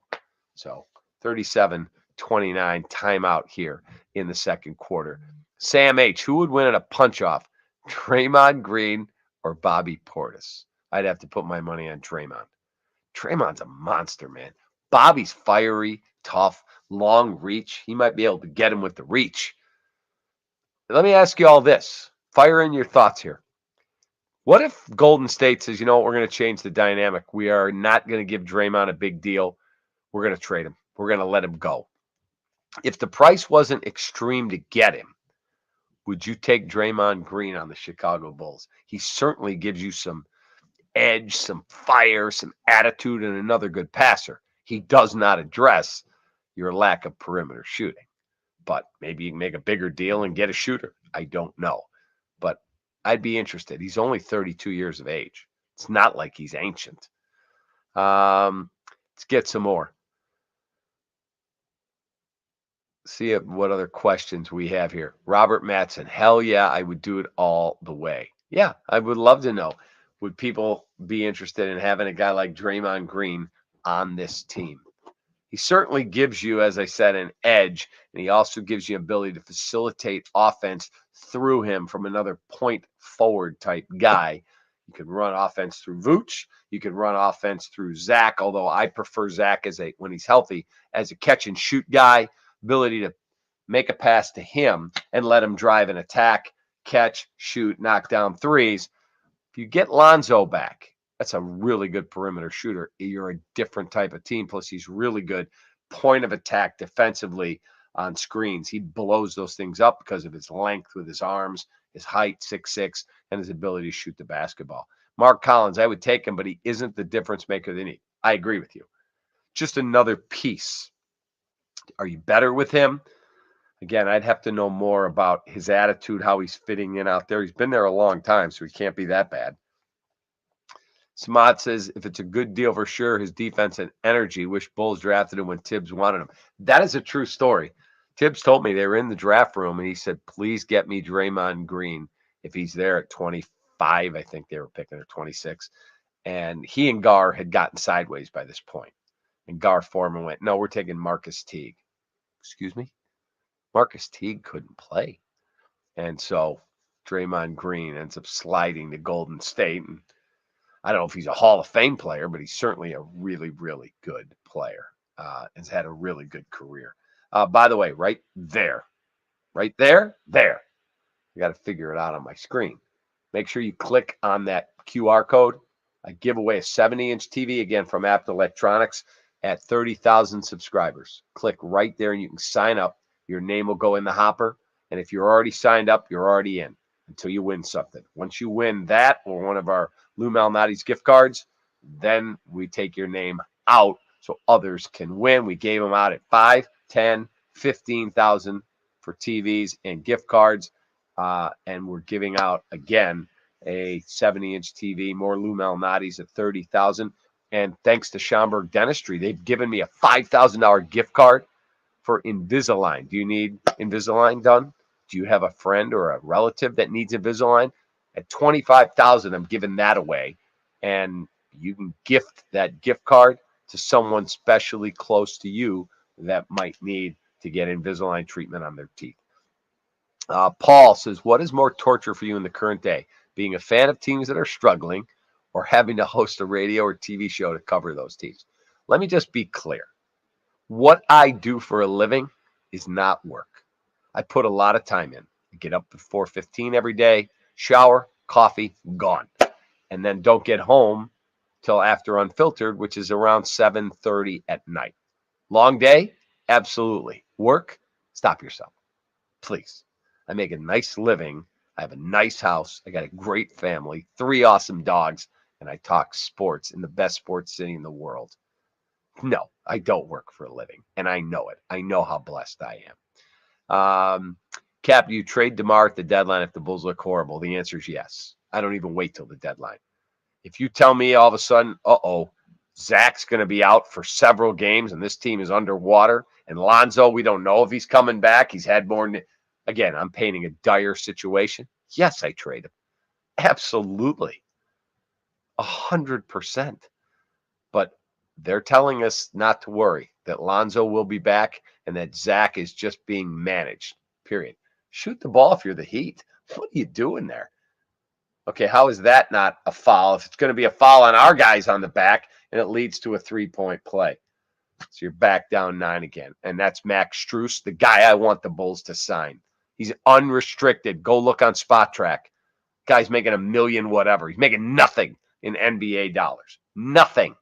So 37 29 timeout here in the second quarter. Sam H., who would win at a punch-off, Draymond Green or Bobby Portis? I'd have to put my money on Draymond. Draymond's a monster, man. Bobby's fiery, tough, long reach. He might be able to get him with the reach. Let me ask you all this. Fire in your thoughts here. What if Golden State says, you know what, we're going to change the dynamic. We are not going to give Draymond a big deal. We're going to trade him. We're going to let him go. If the price wasn't extreme to get him, would you take Draymond Green on the Chicago Bulls? He certainly gives you some edge, some fire, some attitude, and another good passer. He does not address your lack of perimeter shooting. But maybe you can make a bigger deal and get a shooter. I don't know. But I'd be interested. He's only 32 years of age. It's not like he's ancient. Let's get some more. See what other questions we have here. Robert Matson. Hell yeah, I would do it all the way. Yeah, I would love to know. Would people be interested in having a guy like Draymond Green on this team? He certainly gives you, as I said, an edge, and he also gives you ability to facilitate offense through him from another point forward type guy. You can run offense through Vooch. You can run offense through Zach, although I prefer Zach when he's healthy, as a catch and shoot guy, ability to make a pass to him and let him drive an attack, catch, shoot, knock down threes. If you get Lonzo back, that's a really good perimeter shooter. You're a different type of team. Plus, he's really good point of attack defensively on screens. He blows those things up because of his length with his arms, his height, 6'6", and his ability to shoot the basketball. Mark Collins, I would take him, but he isn't the difference maker they need. I agree with you. Just another piece. Are you better with him? Again, I'd have to know more about his attitude, how he's fitting in out there. He's been there a long time, so he can't be that bad. Samad says, if it's a good deal for sure, his defense and energy. Wish Bulls drafted him when Tibbs wanted him. That is a true story. Tibbs told me they were in the draft room, and he said, please get me Draymond Green if he's there at 25. I think they were picking at 26. And he and Gar had gotten sideways by this point. And Gar Foreman went, no, we're taking Marcus Teague. Excuse me? Marcus Teague couldn't play. And so Draymond Green ends up sliding to Golden State. And I don't know if he's a Hall of Fame player, but he's certainly a really, really good player. Has had a really good career. By the way, right there. I got to figure it out on my screen. Make sure you click on that QR code. I give away a 70-inch TV again from Apt Electronics at 30,000 subscribers. Click right there and you can sign up. Your name will go in the hopper. And if you're already signed up, you're already in until you win something. Once you win that or one of our Lou Malnati's gift cards, then we take your name out so others can win. We gave them out at 5, 10, 15,000 for TVs and gift cards. And we're giving out, again, a 70-inch TV, more Lou Malnati's at 30,000. And thanks to Schaumburg Dentistry, they've given me a $5,000 gift card for Invisalign. Do you need Invisalign done? Do you have a friend or a relative that needs Invisalign? At $25,000, I'm giving that away. And you can gift that gift card to someone specially close to you that might need to get Invisalign treatment on their teeth. Paul says, what is more torture for you in the current day? Being a fan of teams that are struggling or having to host a radio or TV show to cover those teams? Let me just be clear. What I do for a living is not work. I put a lot of time in. I get up at 4:15 every day, shower, coffee, gone. And then don't get home till after Unfiltered, which is around 7:30 at night. Long day? Absolutely. Work? Stop yourself. Please. I make a nice living. I have a nice house. I got a great family, 3 awesome dogs, and I talk sports in the best sports city in the world. No, I don't work for a living, and I know it. I know how blessed I am. Cap, do you trade DeMar at the deadline if the Bulls look horrible? The answer is yes. I don't even wait till the deadline. If you tell me all of a sudden, Zach's going to be out for several games and this team is underwater, and Lonzo, we don't know if he's coming back. He's had more. Again, I'm painting a dire situation. Yes, I trade him. Absolutely. 100%. But they're telling us not to worry, that Lonzo will be back and that Zach is just being managed, period. Shoot the ball if you're the Heat. What are you doing there? Okay, how is that not a foul? If it's going to be a foul on our guys on the back and it leads to a 3-point play. So you're back down 9 again. And that's Max Strus, the guy I want the Bulls to sign. He's unrestricted. Go look on Spot Track. Guy's making $1 million whatever. He's making nothing in NBA dollars. Nothing.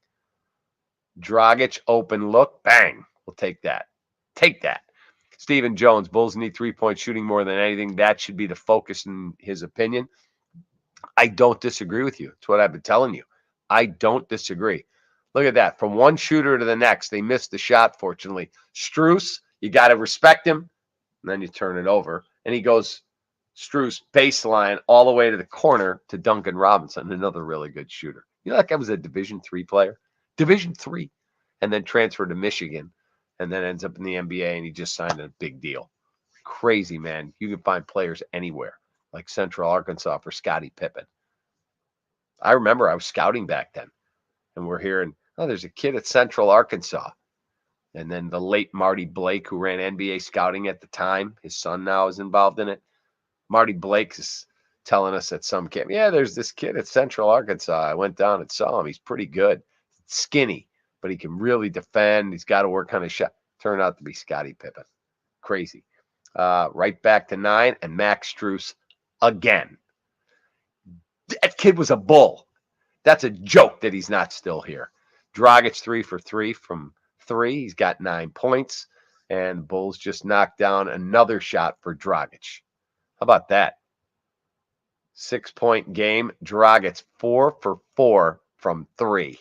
Dragic, open look. Bang. We'll take that. Take that. Stephen Jones, Bulls need 3-point shooting more than anything. That should be the focus in his opinion. I don't disagree with you. It's what I've been telling you. I don't disagree. Look at that. From one shooter to the next, they missed the shot, fortunately. Strus, you got to respect him. And then you turn it over. And he goes, Strus, baseline, all the way to the corner to Duncan Robinson, another really good shooter. You know, that guy was a Division III player. Division III. And then transferred to Michigan. And then ends up in the NBA, and he just signed a big deal. Crazy, man. You can find players anywhere, like Central Arkansas for Scottie Pippen. I remember I was scouting back then. And we're hearing, oh, there's a kid at Central Arkansas. And then the late Marty Blake, who ran NBA scouting at the time, his son now is involved in it. Marty Blake is telling us at some camp, yeah, there's this kid at Central Arkansas. I went down and saw him. He's pretty good. Skinny, but he can really defend. He's got to work on his shot. Turned out to be Scottie Pippen. Crazy. Right back to 9, and Max Strus again. That kid was a bull. That's a joke that he's not still here. Dragic 3 for 3 from 3. He's got 9 points. And the Bulls just knocked down another shot for Dragic. How about that? 6-point game. Dragic 4 for 4 from 3.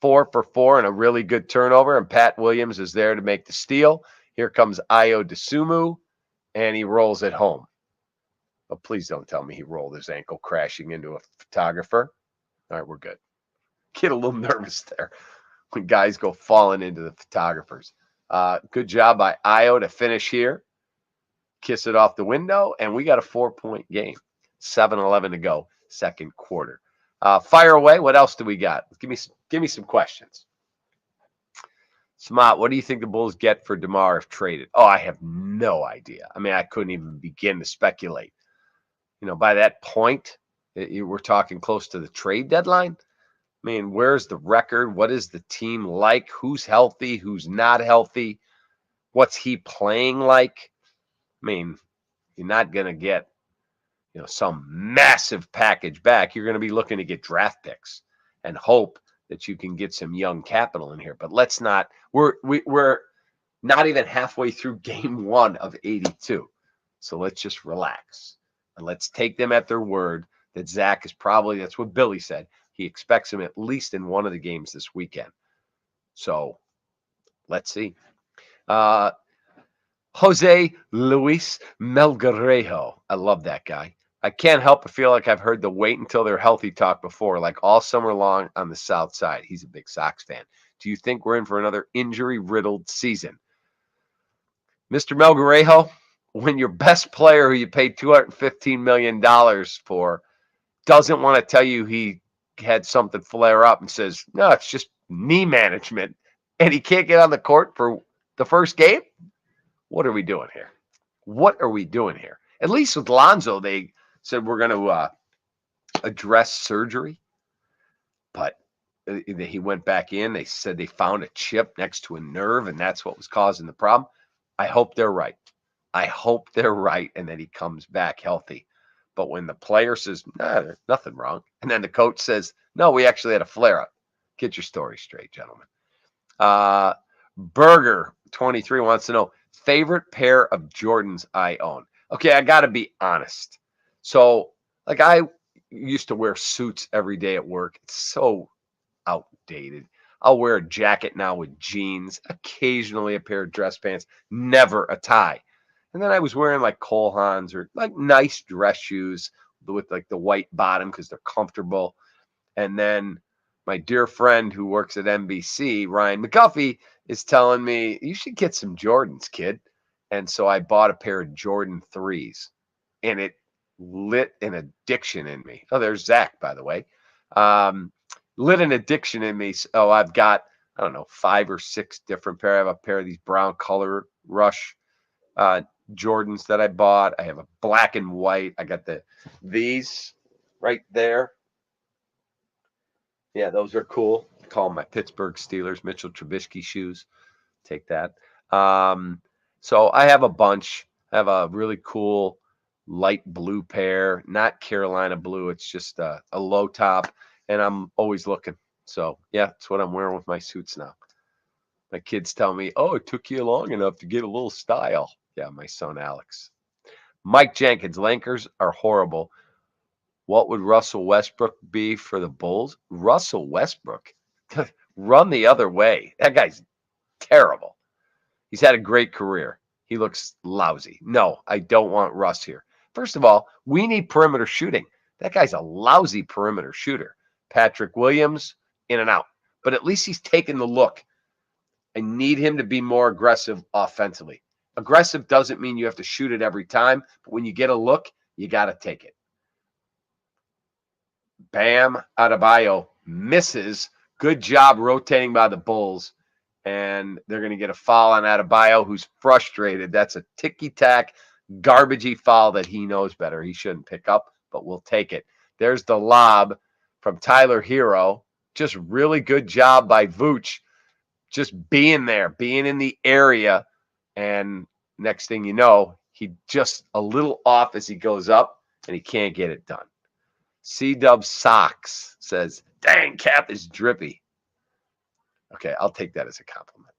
4 for 4 and a really good turnover. And Pat Williams is there to make the steal. Here comes Ayo Dosunmu. And he rolls it home. But please don't tell me he rolled his ankle crashing into a photographer. All right, we're good. Get a little nervous there when guys go falling into the photographers. Good job by Ayo to finish here. Kiss it off the window, and we got a 4-point game. 7-11 to go, second quarter. Fire away. What else do we got? Give me some questions. Smart, what do you think the Bulls get for DeMar if traded? Oh, I have no idea. I mean, I couldn't even begin to speculate. You know, by that point, we're talking close to the trade deadline. I mean, where's the record? What is the team like? Who's healthy? Who's not healthy? What's he playing like? I mean, you're not going to get, you know, some massive package back. You're going to be looking to get draft picks and hope that you can get some young capital in here. But let's not. We're not even halfway through game 1 of 82. So let's just relax and let's take them at their word. That Zach is probably, that's what Billy said. He expects him at least in one of the games this weekend. So let's see. Jose Luis Melgarejo. I love that guy. I can't help but feel like I've heard the wait until they're healthy talk before, like all summer long on the South Side. He's a big Sox fan. Do you think we're in for another injury-riddled season? Mr. Melgarejo, when your best player who you paid $215 million for doesn't want to tell you he had something flare up and says, no, it's just knee management, and he can't get on the court for the first game? What are we doing here? What are we doing here? At least with Lonzo, they said we're going to address surgery. But he went back in. They said they found a chip next to a nerve, and that's what was causing the problem. I hope they're right. I hope they're right, and that he comes back healthy. But when the player says, nah, there's nothing wrong, and then the coach says, no, we actually had a flare-up. Get your story straight, gentlemen. Burger 23 wants to know, favorite pair of Jordans I own. Okay, I got to be honest. So, like, I used to wear suits every day at work. It's so outdated. I'll wear a jacket now with jeans, occasionally a pair of dress pants, never a tie. And then I was wearing like Cole Haans or like nice dress shoes with like the white bottom because they're comfortable. And then my dear friend who works at NBC, Ryan McGuffey, is telling me, you should get some Jordans, kid. And so I bought a pair of Jordan 3s, and it lit an addiction in me. Oh, there's Zach, by the way. Lit an addiction in me. So I've got, I don't know, 5 or 6 different pair. I have a pair of these brown color Rush Jordans that I bought. I have a black and white. I got these right there. Yeah, those are cool. I call them my Pittsburgh Steelers Mitchell Trubisky shoes. Take that. So I have a bunch. I have a really cool light blue pair, not Carolina blue. It's just a low top, and I'm always looking. So yeah, that's what I'm wearing with my suits now. My kids tell me, "Oh, it took you long enough to get a little style." Yeah, my son Alex. Mike Jenkins, Lakers are horrible. What would Russell Westbrook be for the Bulls? Russell Westbrook, run the other way. That guy's terrible. He's had a great career. He looks lousy. No, I don't want Russ here. First of all, we need perimeter shooting. That guy's a lousy perimeter shooter. Patrick Williams, in and out. But at least he's taking the look. I need him to be more aggressive offensively. Aggressive doesn't mean you have to shoot it every time, but when you get a look, you got to take it. Bam Adebayo misses. Good job rotating by the Bulls. And they're going to get a foul on Adebayo, who's frustrated. That's a ticky-tack, garbagey foul that he knows better. He shouldn't pick up, but we'll take it. There's the lob from Tyler Hero. Just really good job by Vooch. Just being there, being in the area. And next thing you know, he just a little off as he goes up, and he can't get it done. C-Dub Socks says, dang, Cap is drippy. Okay, I'll take that as a compliment.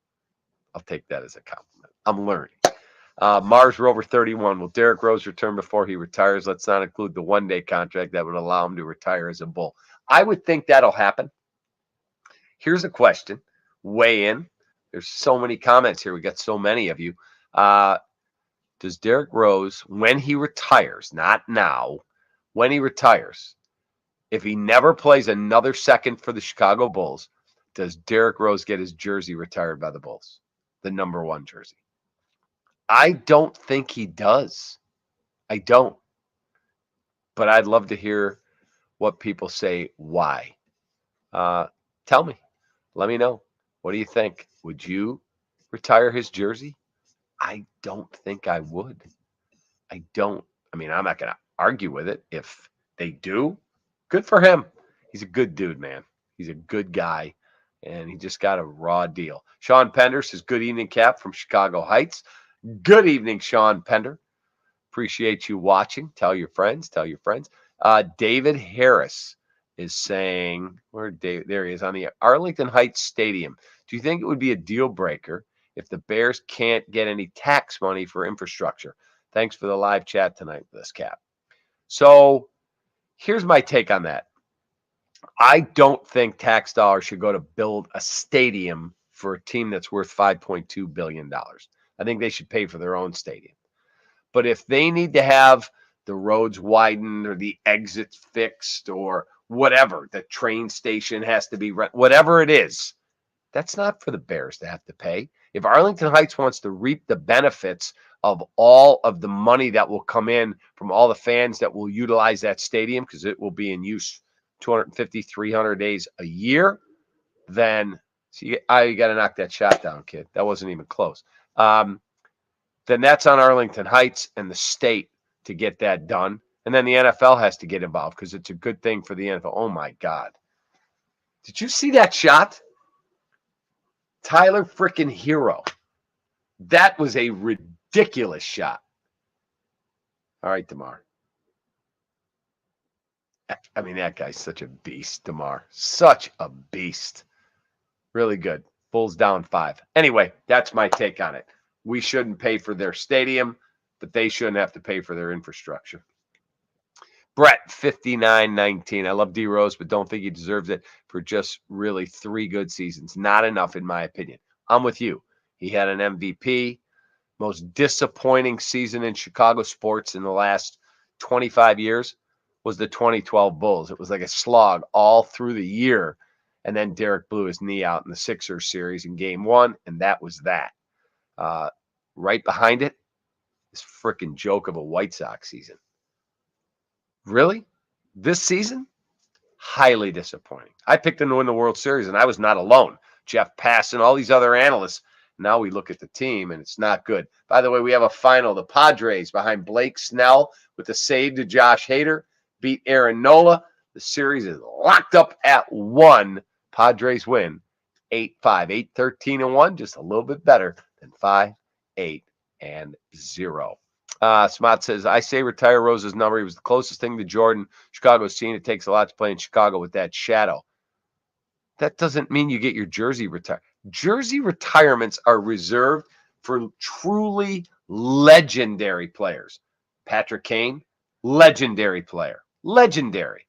I'm learning. Mars Rover 31. Will Derrick Rose return before he retires? Let's not include the one-day contract that would allow him to retire as a Bull. I would think that'll happen. Here's a question. Weigh in. There's so many comments here. We got so many of you. Does Derrick Rose, when he retires, not now, when he retires, if he never plays another second for the Chicago Bulls, does Derrick Rose get his jersey retired by the Bulls? The number 1 jersey. I don't think he does. I don't. But I'd love to hear what people say why. Tell me. Let me know. What do you think? Would you retire his jersey? I don't think I would. I don't. I mean, I'm not going to argue with it. If they do, good for him. He's a good dude, man. He's a good guy. And he just got a raw deal. Sean Pender says, good evening, Cap from Chicago Heights. Good evening, Sean Pender. Appreciate you watching. Tell your friends. David Harris is saying, there he is, on the Arlington Heights Stadium. Do you think it would be a deal breaker if the Bears can't get any tax money for infrastructure? Thanks for the live chat tonight with us, Cap. So here's my take on that. I don't think tax dollars should go to build a stadium for a team that's worth $5.2 billion. I think they should pay for their own stadium. But if they need to have the roads widened or the exits fixed or whatever, the train station has to be, whatever it is, that's not for the Bears to have to pay. If Arlington Heights wants to reap the benefits of all of the money that will come in from all the fans that will utilize that stadium, because it will be in use 250, 300 days a year, then you got to knock that shot down, kid. That wasn't even close. Then that's on Arlington Heights and the state to get that done. And then the NFL has to get involved because it's a good thing for the NFL. Oh, my God. Did you see that shot? Tyler freaking Hero. That was a ridiculous shot. All right, DeMar. I mean, that guy's such a beast, DeMar. Such a beast. Really good. Bulls down 5. Anyway, that's my take on it. We shouldn't pay for their stadium, but they shouldn't have to pay for their infrastructure. Brett, 59-19. I love D Rose, but don't think he deserves it for just really 3 good seasons. Not enough, in my opinion. I'm with you. He had an MVP. Most disappointing season in Chicago sports in the last 25 years was the 2012 Bulls. It was like a slog all through the year. And then Derrick blew his knee out in the Sixers series in game 1, and that was that. Right behind it, this freaking joke of a White Sox season. Really? This season? Highly disappointing. I picked them to win the World Series, and I was not alone. Jeff Passan, all these other analysts Now we look at the team, and it's not good. By the way, we have a final. The Padres behind Blake Snell with a save to Josh Hader beat Aaron Nola. The series is locked up at 1. Padres win 8-5, 8-13-1, just a little bit better than 5-8-0. Smart says, I say retire Rose's number. He was the closest thing to Jordan Chicago's seen. It takes a lot to play in Chicago with that shadow. That doesn't mean you get your jersey retired. Jersey retirements are reserved for truly legendary players. Patrick Kane, legendary player. Legendary.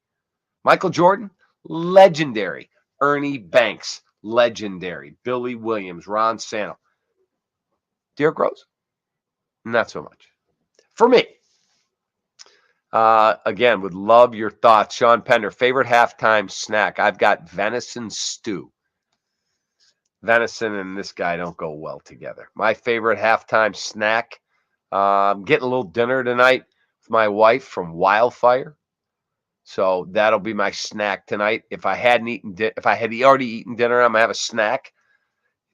Michael Jordan, legendary. Ernie Banks, legendary. Billy Williams, Ron Santo. Derrick Rose, not so much. For me. Again, would love your thoughts. Sean Pender, favorite halftime snack. I've got venison stew. Venison and this guy don't go well together. My favorite halftime snack. I'm getting a little dinner tonight with my wife from Wildfire. So that'll be my snack tonight. If I had already eaten dinner, I'm gonna have a snack.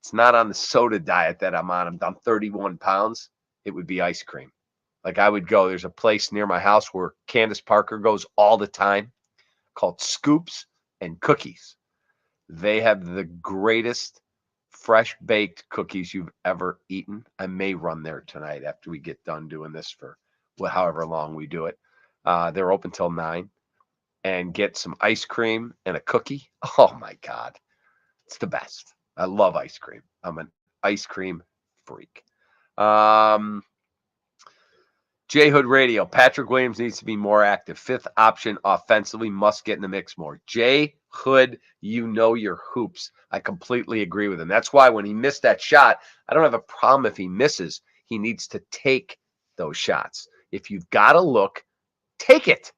It's not on the soda diet that I'm on. I'm 31 pounds. It would be ice cream. Like I would go, there's a place near my house where Candace Parker goes all the time called Scoops and Cookies. They have the greatest fresh baked cookies you've ever eaten. I may run there tonight after we get done doing this for however long we do it. They're open till 9. And get some ice cream and a cookie. Oh my God. It's the best. I love ice cream. I'm an ice cream freak. J Hood Radio. Patrick Williams needs to be more active. 5th option offensively, must get in the mix more. J Hood, you know your hoops. I completely agree with him. That's why when he missed that shot, I don't have a problem if he misses. He needs to take those shots. If you've got to look, take it.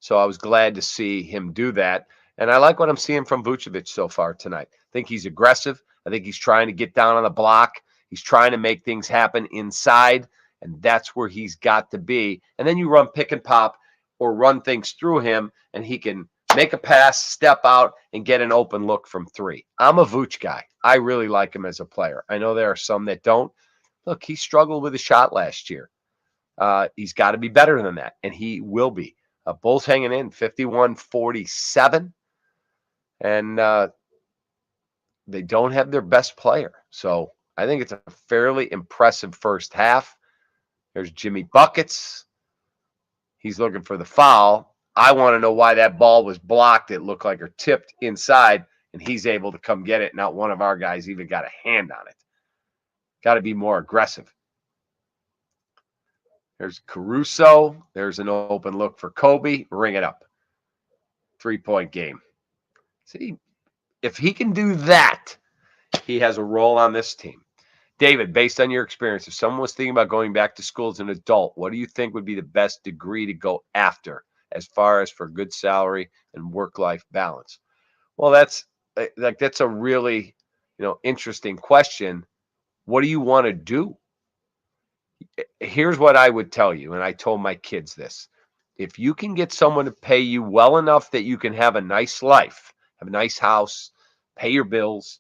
So I was glad to see him do that. And I like what I'm seeing from Vucevic so far tonight. I think he's aggressive. I think he's trying to get down on the block. He's trying to make things happen inside. And that's where he's got to be. And then you run pick and pop or run things through him, and he can make a pass, step out, and get an open look from 3. I'm a Vooch guy. I really like him as a player. I know there are some that don't. Look, he struggled with a shot last year. He's got to be better than that, and he will be. Bulls hanging in 51-47, and they don't have their best player. So I think it's a fairly impressive first half. There's Jimmy Buckets. He's looking for the foul. I want to know why that ball was blocked. It looked like or tipped inside, and he's able to come get it. Not one of our guys even got a hand on it. Got to be more aggressive. There's Caruso. There's an open look for Coby. Ring it up. 3-point game. See, if he can do that, he has a role on this team. David, based on your experience, if someone was thinking about going back to school as an adult, what do you think would be the best degree to go after as far as for good salary and work-life balance? Well, that's a really, interesting question. What do you want to do? Here's what I would tell you, and I told my kids this. If you can get someone to pay you well enough that you can have a nice life, have a nice house, pay your bills,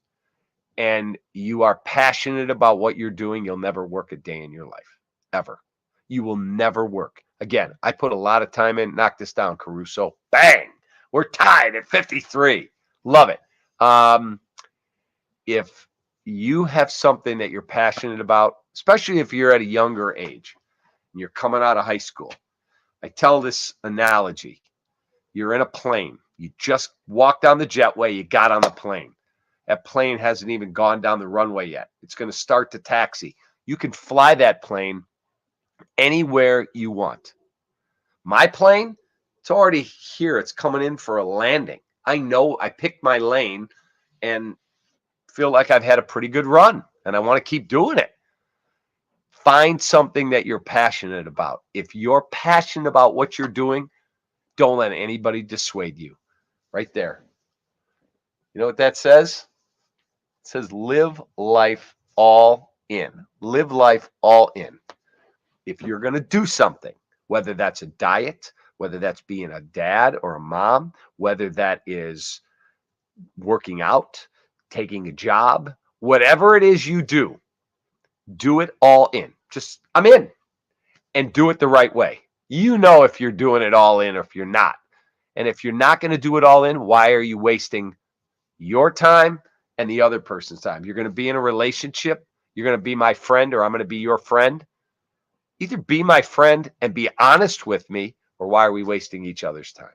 and you are passionate about what you're doing, you'll never work a day in your life, ever. You will never work. Again, I put a lot of time in. Knock this down, Caruso. Bang! We're tied at 53. Love it. If you have something that you're passionate about, especially if you're at a younger age and you're coming out of high school, I tell this analogy. You're in a plane. You just walked down the jetway. You got on the plane. That plane hasn't even gone down the runway yet. It's going to start to taxi. You can fly that plane anywhere you want. My plane, it's already here. It's coming in for a landing. I know I picked my lane and feel like I've had a pretty good run, and I want to keep doing it. Find something that you're passionate about. If you're passionate about what you're doing, don't let anybody dissuade you. Right there. You know what that says? It says live life all in. Live life all in. If you're going to do something, whether that's a diet, whether that's being a dad or a mom, whether that is working out, taking a job, whatever it is you do, Do it all in. Just, I'm in, and do it the right way. You know if you're doing it all in or if you're not. And if you're not going to do it all in, why are you wasting your time and the other person's time? You're going to be in a relationship. You're going to be my friend, or I'm going to be your friend. Either be my friend and be honest with me, or why are we wasting each other's time?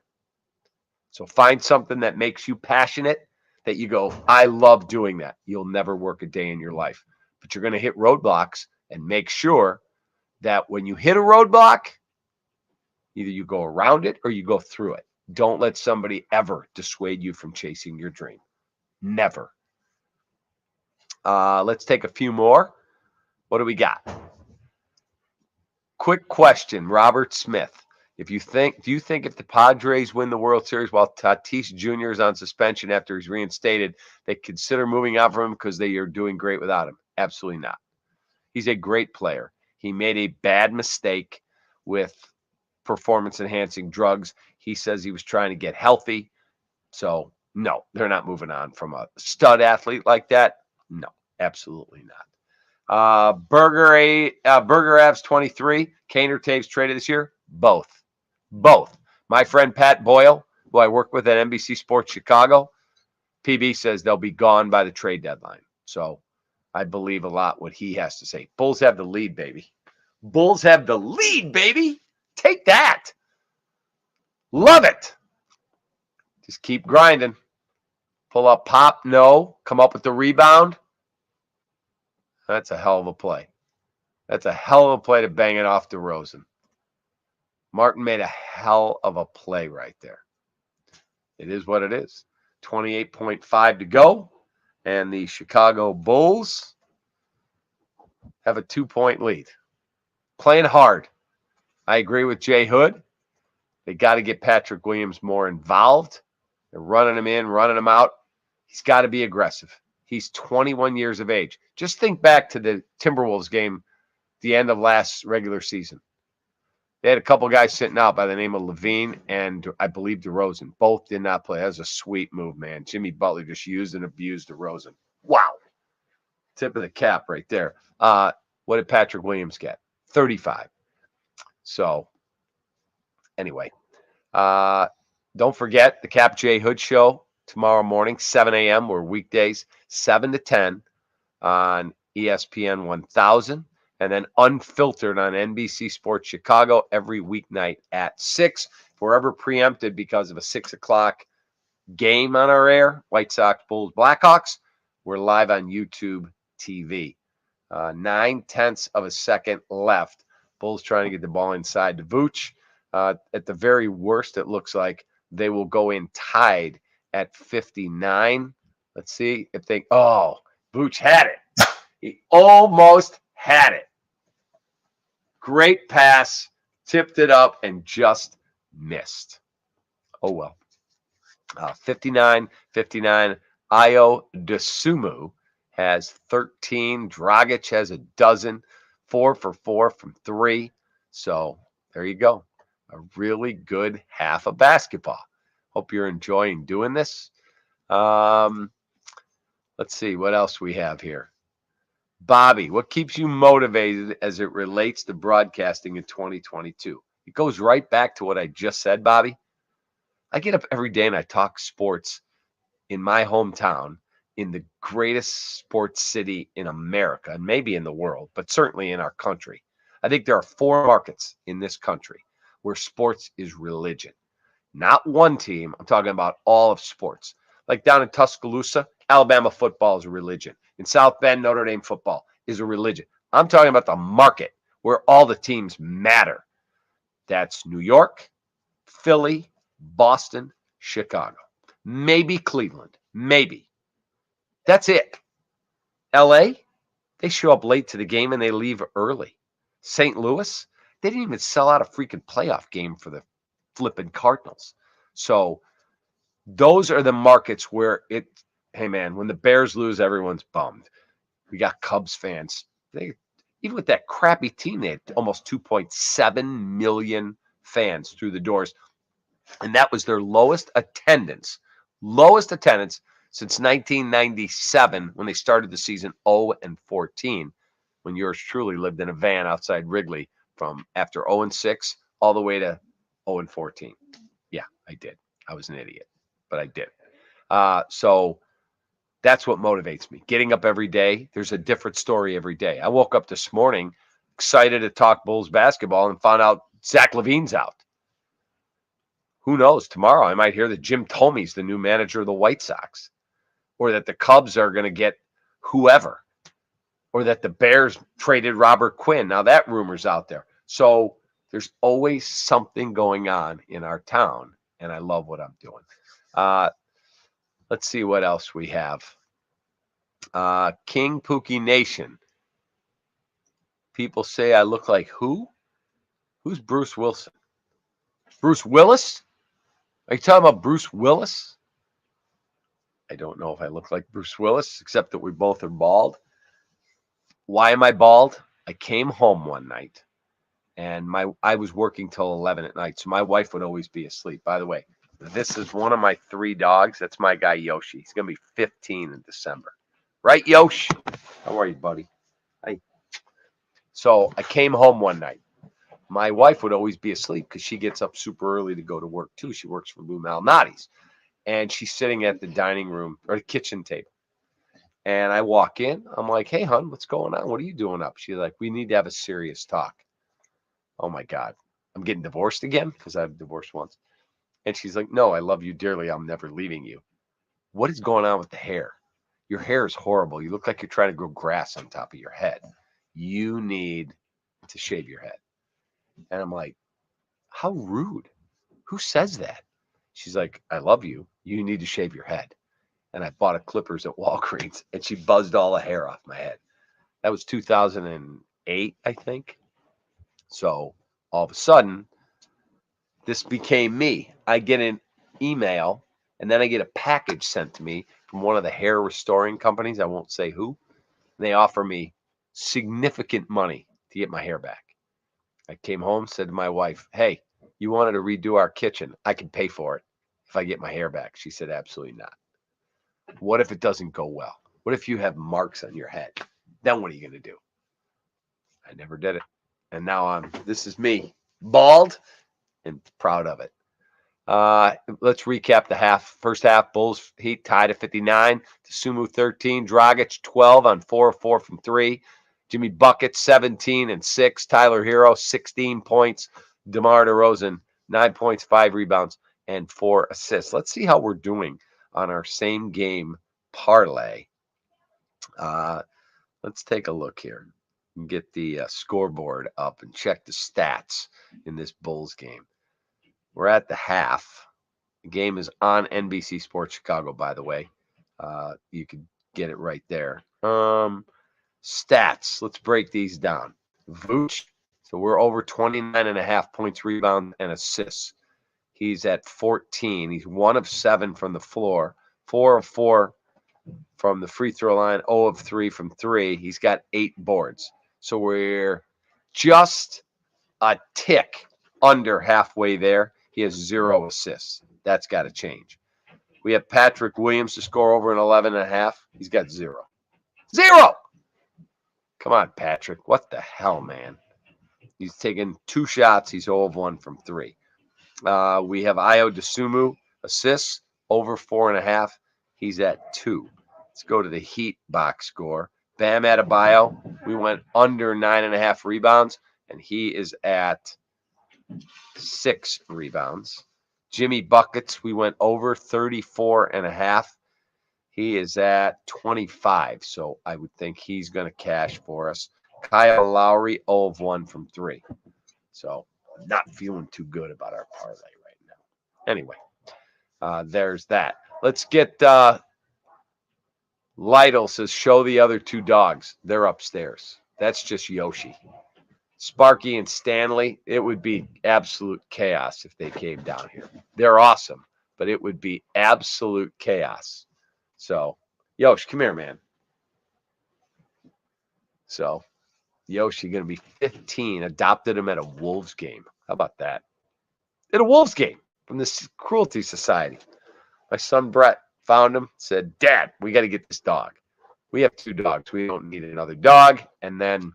So find something that makes you passionate, that you go, I love doing that. You'll never work a day in your life, but you're going to hit roadblocks, and make sure that when you hit a roadblock, either you go around it or you go through it. Don't let somebody ever dissuade you from chasing your dream. Never. Let's take a few more. What do we got? Quick question, Robert Smith. Do you think if the Padres win the World Series while Tatis Jr. is on suspension after he's reinstated, they consider moving out from him because they are doing great without him? Absolutely not. He's a great player. He made a bad mistake with performance-enhancing drugs. He says he was trying to get healthy. So, no, they're not moving on from a stud athlete like that. No, absolutely not. Burger Avs 23, Kaner Taves traded this year? Both. My friend Pat Boyle, who I work with at NBC Sports Chicago, PB says they'll be gone by the trade deadline. So I believe a lot what he has to say. Bulls have the lead, baby. Bulls have the lead, baby. Take that. Love it. Just keep grinding. Pull up pop, no. Come up with the rebound. That's a hell of a play. That's a hell of a play to bang it off DeRozan. Martin made a hell of a play right there. It is what it is. 28.5 to go. And the Chicago Bulls have a 2-point lead. Playing hard. I agree with Jay Hood. They got to get Patrick Williams more involved. They're running him in, running him out. He's got to be aggressive. He's 21 years of age. Just think back to the Timberwolves game, the end of last regular season. They had a couple guys sitting out by the name of LaVine and I believe DeRozan. Both did not play. That was a sweet move, man. Jimmy Butler just used and abused DeRozan. Wow. Tip of the cap right there. What did Patrick Williams get? 35. So, anyway. Don't forget the Cap J Hood Show tomorrow morning, 7 a.m. We're weekdays, 7 to 10 on ESPN 1000. And then unfiltered on NBC Sports Chicago every weeknight at 6. If we're ever preempted because of a 6 o'clock game on our air, White Sox, Bulls, Blackhawks, we're live on YouTube TV. 9/10 of a second left. Bulls trying to get the ball inside to Vooch. At the very worst, it looks like they will go in tied at 59. Let's see if they... Oh, Vooch had it. He almost had it. Great pass, tipped it up, and just missed. Oh, well. 59. Ayo Dosunmu has 13. Dragic has a dozen. 4 for 4 from 3. So there you go. A really good half of basketball. Hope you're enjoying doing this. Let's see what else we have here. Bobby, what keeps you motivated as it relates to broadcasting in 2022? It goes right back to what I just said, Bobby. I get up every day and I talk sports in my hometown, in the greatest sports city in America, and maybe in the world, but certainly in our country. I think there are 4 markets in this country where sports is religion. Not one team. I'm talking about all of sports. Like down in Tuscaloosa, Alabama football is a religion. In South Bend, Notre Dame football is a religion. I'm talking about the market where all the teams matter. That's New York, Philly, Boston, Chicago. Maybe Cleveland. Maybe. That's it. LA, they show up late to the game and they leave early. St. Louis, they didn't even sell out a freaking playoff game for the flipping Cardinals. So those are the markets where it, hey man, when the Bears lose, everyone's bummed. We got Cubs fans. Even with that crappy team, they had almost 2.7 million fans through the doors. And that was their lowest attendance since 1997 when they started the season 0-14, when yours truly lived in a van outside Wrigley from after 0-6 all the way to 0-14. Yeah, I did. I was an idiot, but I did. So that's what motivates me. Getting up every day. There's a different story every day. I woke up this morning excited to talk Bulls basketball and found out Zach LaVine's out. Who knows? Tomorrow I might hear that Jim Thomey's the new manager of the White Sox, or that the Cubs are going to get whoever, or that the Bears traded Robert Quinn. Now that rumor's out there. So there's always something going on in our town, and I love what I'm doing. Let's see what else we have. King Pookie Nation. People say I look like who? Who's Bruce Wilson? Bruce Willis? Are you talking about Bruce Willis? I don't know if I look like Bruce Willis, except that we both are bald. Why am I bald? I came home one night, and I was working till 11 at night, so my wife would always be asleep. By the way, this is one of my 3 dogs. That's my guy, Yoshi. He's going to be 15 in December. Right, Yoshi? How are you, buddy? Hey. So I came home one night. My wife would always be asleep because she gets up super early to go to work, too. She works for Lou Malnati's. And she's sitting at the dining room or the kitchen table. And I walk in. I'm like, hey, hon, what's going on? What are you doing up? She's like, we need to have a serious talk. Oh, my God. I'm getting divorced again because I've divorced once. And she's like, no, I love you dearly. I'm never leaving you. What is going on with the hair? Your hair is horrible. You look like you're trying to grow grass on top of your head. You need to shave your head. And I'm like, how rude. Who says that? She's like, I love you. You need to shave your head. And I bought a clippers at Walgreens, and she buzzed all the hair off my head. That was 2008, I think. So all of a sudden, this became me. I get an email, and then I get a package sent to me from one of the hair restoring companies. I won't say who. They offer me significant money to get my hair back. I came home, said to my wife, hey, you wanted to redo our kitchen. I can pay for it if I get my hair back. She said, absolutely not. What if it doesn't go well? What if you have marks on your head? Then what are you going to do? I never did it. And now this is me, bald and proud of it. Let's recap the first half. Bulls Heat tied at 59. Dosunmu 13. Dragic 12 on 4 of 4 from 3. Jimmy Bucket 17 and 6. Tyler Hero 16 points. DeMar DeRozan 9 points, 5 rebounds, and 4 assists. Let's see how we're doing on our same game parlay. Let's take a look here and get the scoreboard up and check the stats in this Bulls game. We're at the half. The game is on NBC Sports Chicago, by the way. You could get it right there. Stats. Let's break these down. Vooch. So we're over 29.5 points, rebound, and assists. He's at 14. He's 1 of 7 from the floor, 4 of 4 from the free throw line, 0 of 3 from 3. He's got 8 boards. So we're just a tick under halfway there. He has 0 assists. That's got to change. We have Patrick Williams to score over an 11.5. He's got 0. 0! Come on, Patrick. What the hell, man? He's taken 2 shots. He's 0 of 1 from 3. We have Ayo Dosunmu assists over 4.5. He's at 2. Let's go to the Heat box score. Bam Adebayo, we went under 9.5 rebounds, and he is at 6 rebounds. Jimmy Buckets, we went over 34.5. He is at 25, so I would think he's going to cash for us. Kyle Lowry, 0 of 1 from 3. So not feeling too good about our parlay right now. Anyway, there's that. Let's get Lytle says, show the other 2 dogs. They're upstairs. That's just Yoshi. Sparky and Stanley, it would be absolute chaos if they came down here. They're awesome, but it would be absolute chaos. So, Yoshi, come here, man. So, Yoshi going to be 15. Adopted him at a Wolves game. How about that? At a Wolves game from the Cruelty Society. My son Brett found him, said, Dad, we got to get this dog. We have 2 dogs. We don't need another dog. And then,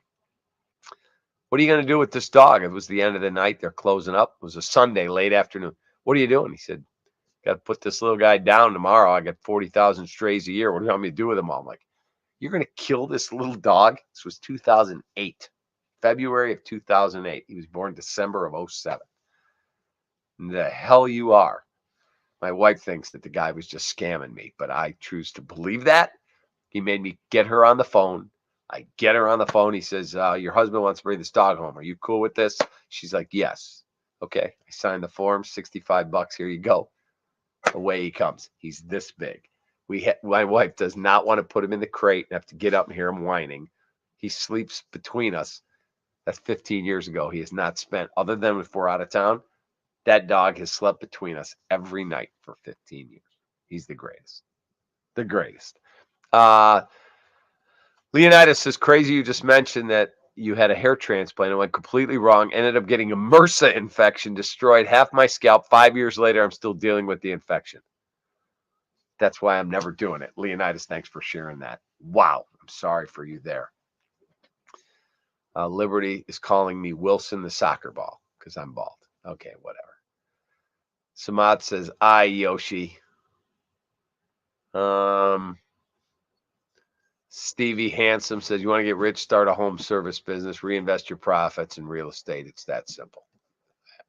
what are you going to do with this dog? It was the end of the night. They're closing up. It was a Sunday, late afternoon. What are you doing? He said, got to put this little guy down tomorrow. I got 40,000 strays a year. What do you want me to do with them all? I'm like, you're going to kill this little dog? This was 2008, February of 2008. He was born December of 07. The hell you are. My wife thinks that the guy was just scamming me, but I choose to believe that. He made me get her on the phone. I get her on the phone. He says, your husband wants to bring this dog home. Are you cool with this? She's like, yes. Okay. I signed the form, $65. Here you go. Away he comes. He's this big. My wife does not want to put him in the crate and have to get up and hear him whining. He sleeps between us. That's 15 years ago. He has not spent, other than if we're out of town, that dog has slept between us every night for 15 years. He's the greatest. The greatest. Leonidas says, crazy you just mentioned that you had a hair transplant and went completely wrong, ended up getting a MRSA infection, destroyed half my scalp. 5 years later, I'm still dealing with the infection. That's why I'm never doing it. Leonidas, thanks for sharing that. Wow. I'm sorry for you there. Liberty is calling me Wilson the soccer ball because I'm bald. Okay, whatever. Samad says, aye, Yoshi. Stevie Handsome says, you want to get rich, start a home service business, reinvest your profits in real estate. It's that simple.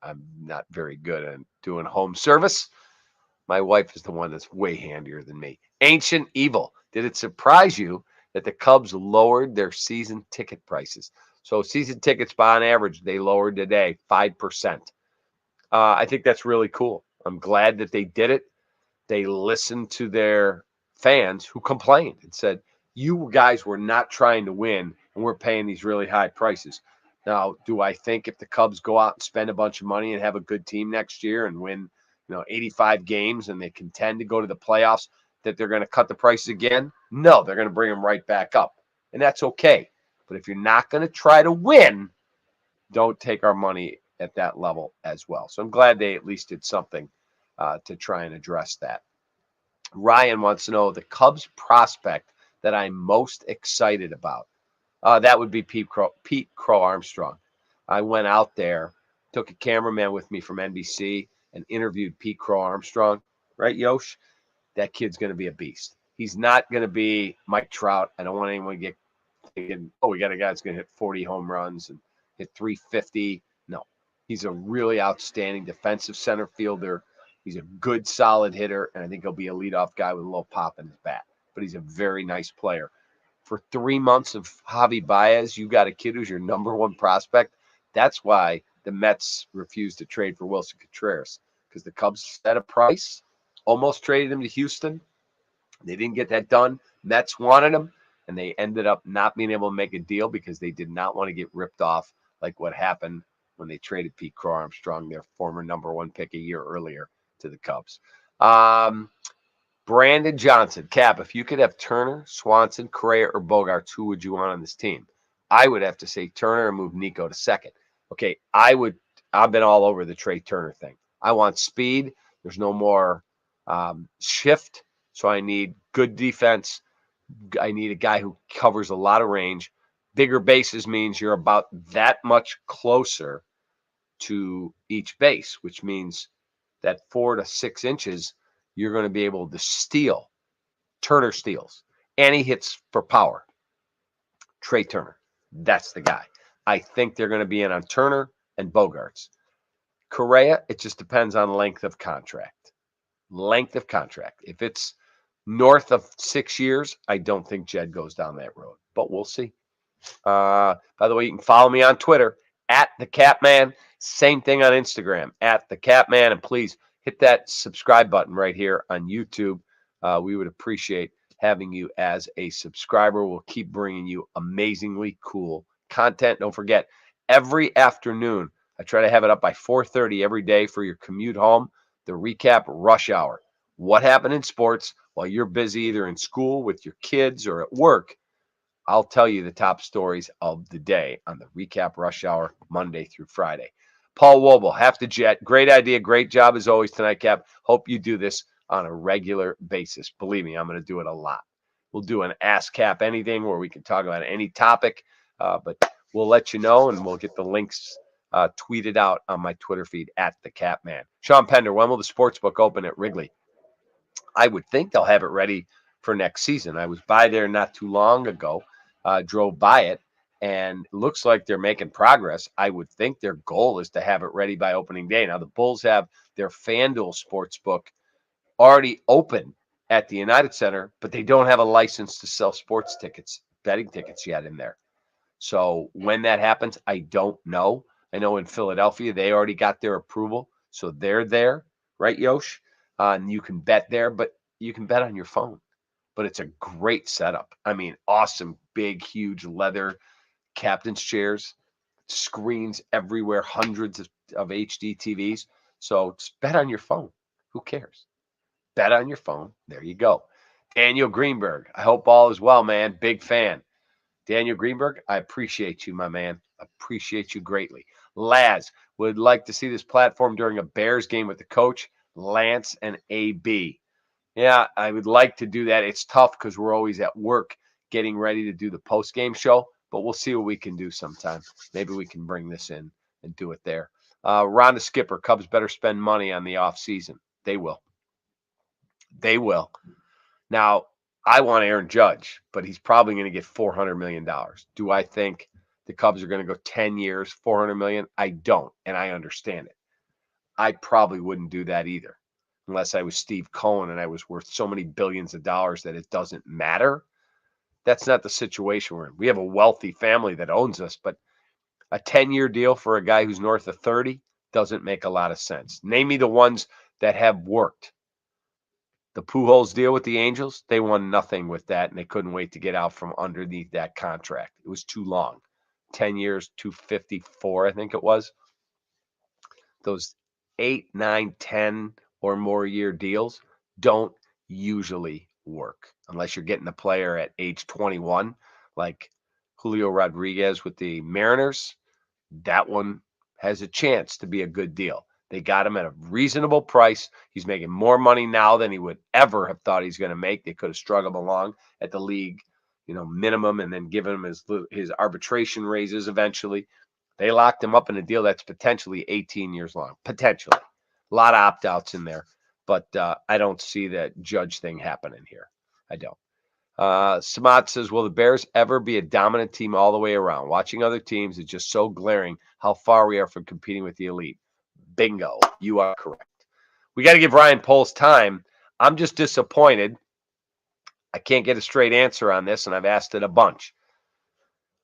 I'm not very good at doing home service. My wife is the one that's way handier than me. Ancient Evil. Did it surprise you that the Cubs lowered their season ticket prices? So season tickets, by on average, they lowered today 5%. I think that's really cool. I'm glad that they did it. They listened to their fans who complained and said, you guys were not trying to win, and we're paying these really high prices. Now, do I think if the Cubs go out and spend a bunch of money and have a good team next year and win, 85 games and they contend to go to the playoffs, that they're going to cut the prices again? No, they're going to bring them right back up. And that's okay. But if you're not going to try to win, don't take our money at that level as well. So I'm glad they at least did something to try and address that. Ryan wants to know the Cubs prospect that I'm most excited about. That would be Pete Crow Armstrong. I went out there, took a cameraman with me from NBC and interviewed Pete Crow Armstrong. Right, Yosh? That kid's going to be a beast. He's not going to be Mike Trout. I don't want anyone to get thinking, we got a guy that's going to hit 40 home runs and hit 350. No, he's a really outstanding defensive center fielder. He's a good, solid hitter, and I think he'll be a leadoff guy with a little pop in his bat. But he's a very nice player. For 3 months of Javi Baez, you got a kid who's your number one prospect. That's why the Mets refused to trade for Wilson Contreras, because the Cubs set a price, almost traded him to Houston. They didn't get that done. Mets wanted him, and they ended up not being able to make a deal because they did not want to get ripped off like what happened when they traded Pete Crow Armstrong, their former number one pick a year earlier, to the Cubs. Brandon Johnson, Cap, if you could have Turner, Swanson, Correa, or Bogaerts, who would you want on this team? I would have to say Turner and move Nico to second. Okay, I've been all over the Trey Turner thing. I want speed. There's no more shift, so I need good defense. I need a guy who covers a lot of range. Bigger bases means you're about that much closer to each base, which means that 4 to 6 inches, you're going to be able to steal. Turner steals, and he hits for power. Trey Turner, that's the guy. I think they're going to be in on Turner and Bogaerts. Correa, it just depends on length of contract. Length of contract. If it's north of 6 years, I don't think Jed goes down that road, but we'll see. By the way, you can follow me on Twitter at the Capman. Same thing on Instagram at the Capman, and please hit that subscribe button right here on YouTube. We would appreciate having you as a subscriber. We'll keep bringing you amazingly cool content. Don't forget, every afternoon, I try to have it up by 4:30 every day for your commute home, the Recap Rush Hour. What happened in sports while you're busy either in school with your kids or at work? I'll tell you the top stories of the day on the Recap Rush Hour, Monday through Friday. Paul Wobel, Have to Jet. Great idea. Great job as always tonight, Cap. Hope you do this on a regular basis. Believe me, I'm going to do it a lot. We'll do an Ask Cap Anything where we can talk about any topic, but we'll let you know, and we'll get the links tweeted out on my Twitter feed at the Capman. Sean Pender, when will the sportsbook open at Wrigley? I would think they'll have it ready for next season. I was by there not too long ago, drove by it, and it looks like they're making progress. I would think their goal is to have it ready by opening day. Now, the Bulls have their FanDuel sportsbook already open at the United Center, but they don't have a license to sell sports tickets, betting tickets yet in there. So when that happens, I don't know. I know in Philadelphia, they already got their approval. So they're there, right, Yosh? And you can bet there, but you can bet on your phone. But it's a great setup. I mean, awesome, big, huge leather captain's chairs, screens everywhere, hundreds of HD TVs. So just bet on your phone. Who cares? Bet on your phone. There you go. Daniel Greenberg, I hope all is well, man. Big fan. Daniel Greenberg, I appreciate you, my man. Appreciate you greatly. Laz, would like to see this platform during a Bears game with the coach, Lance, and AB. Yeah, I would like to do that. It's tough because we're always at work getting ready to do the post-game show, but we'll see what we can do sometime. Maybe we can bring this in and do it there. Ron the Skipper, Cubs better spend money on the offseason. They will. They will. Now, I want Aaron Judge, but he's probably going to get $400 million. Do I think the Cubs are going to go 10 years, $400 million? I don't, and I understand it. I probably wouldn't do that either, unless I was Steve Cohen and I was worth so many billions of dollars that it doesn't matter. That's not the situation we're in. We have a wealthy family that owns us, but a 10-year deal for a guy who's north of 30 doesn't make a lot of sense. Name me the ones that have worked. The Pujols deal with the Angels, they won nothing with that, and they couldn't wait to get out from underneath that contract. It was too long. 10 years, 254, I think it was. Those 8, 9, 10 or more year deals don't usually work unless you're getting a player at age 21, like Julio Rodriguez with the Mariners. That one has a chance to be a good deal. They got him at a reasonable price. He's making more money now than he would ever have thought he's going to make. They could have struggled along at the league, minimum, and then given him his arbitration raises eventually. They locked him up in a deal that's potentially 18 years long. Potentially. A lot of opt-outs in there. But I don't see that Judge thing happening here. I don't. Samat says, will the Bears ever be a dominant team all the way around? Watching other teams is just so glaring how far we are from competing with the elite. Bingo. You are correct. We got to give Ryan Poles time. I'm just disappointed. I can't get a straight answer on this, and I've asked it a bunch.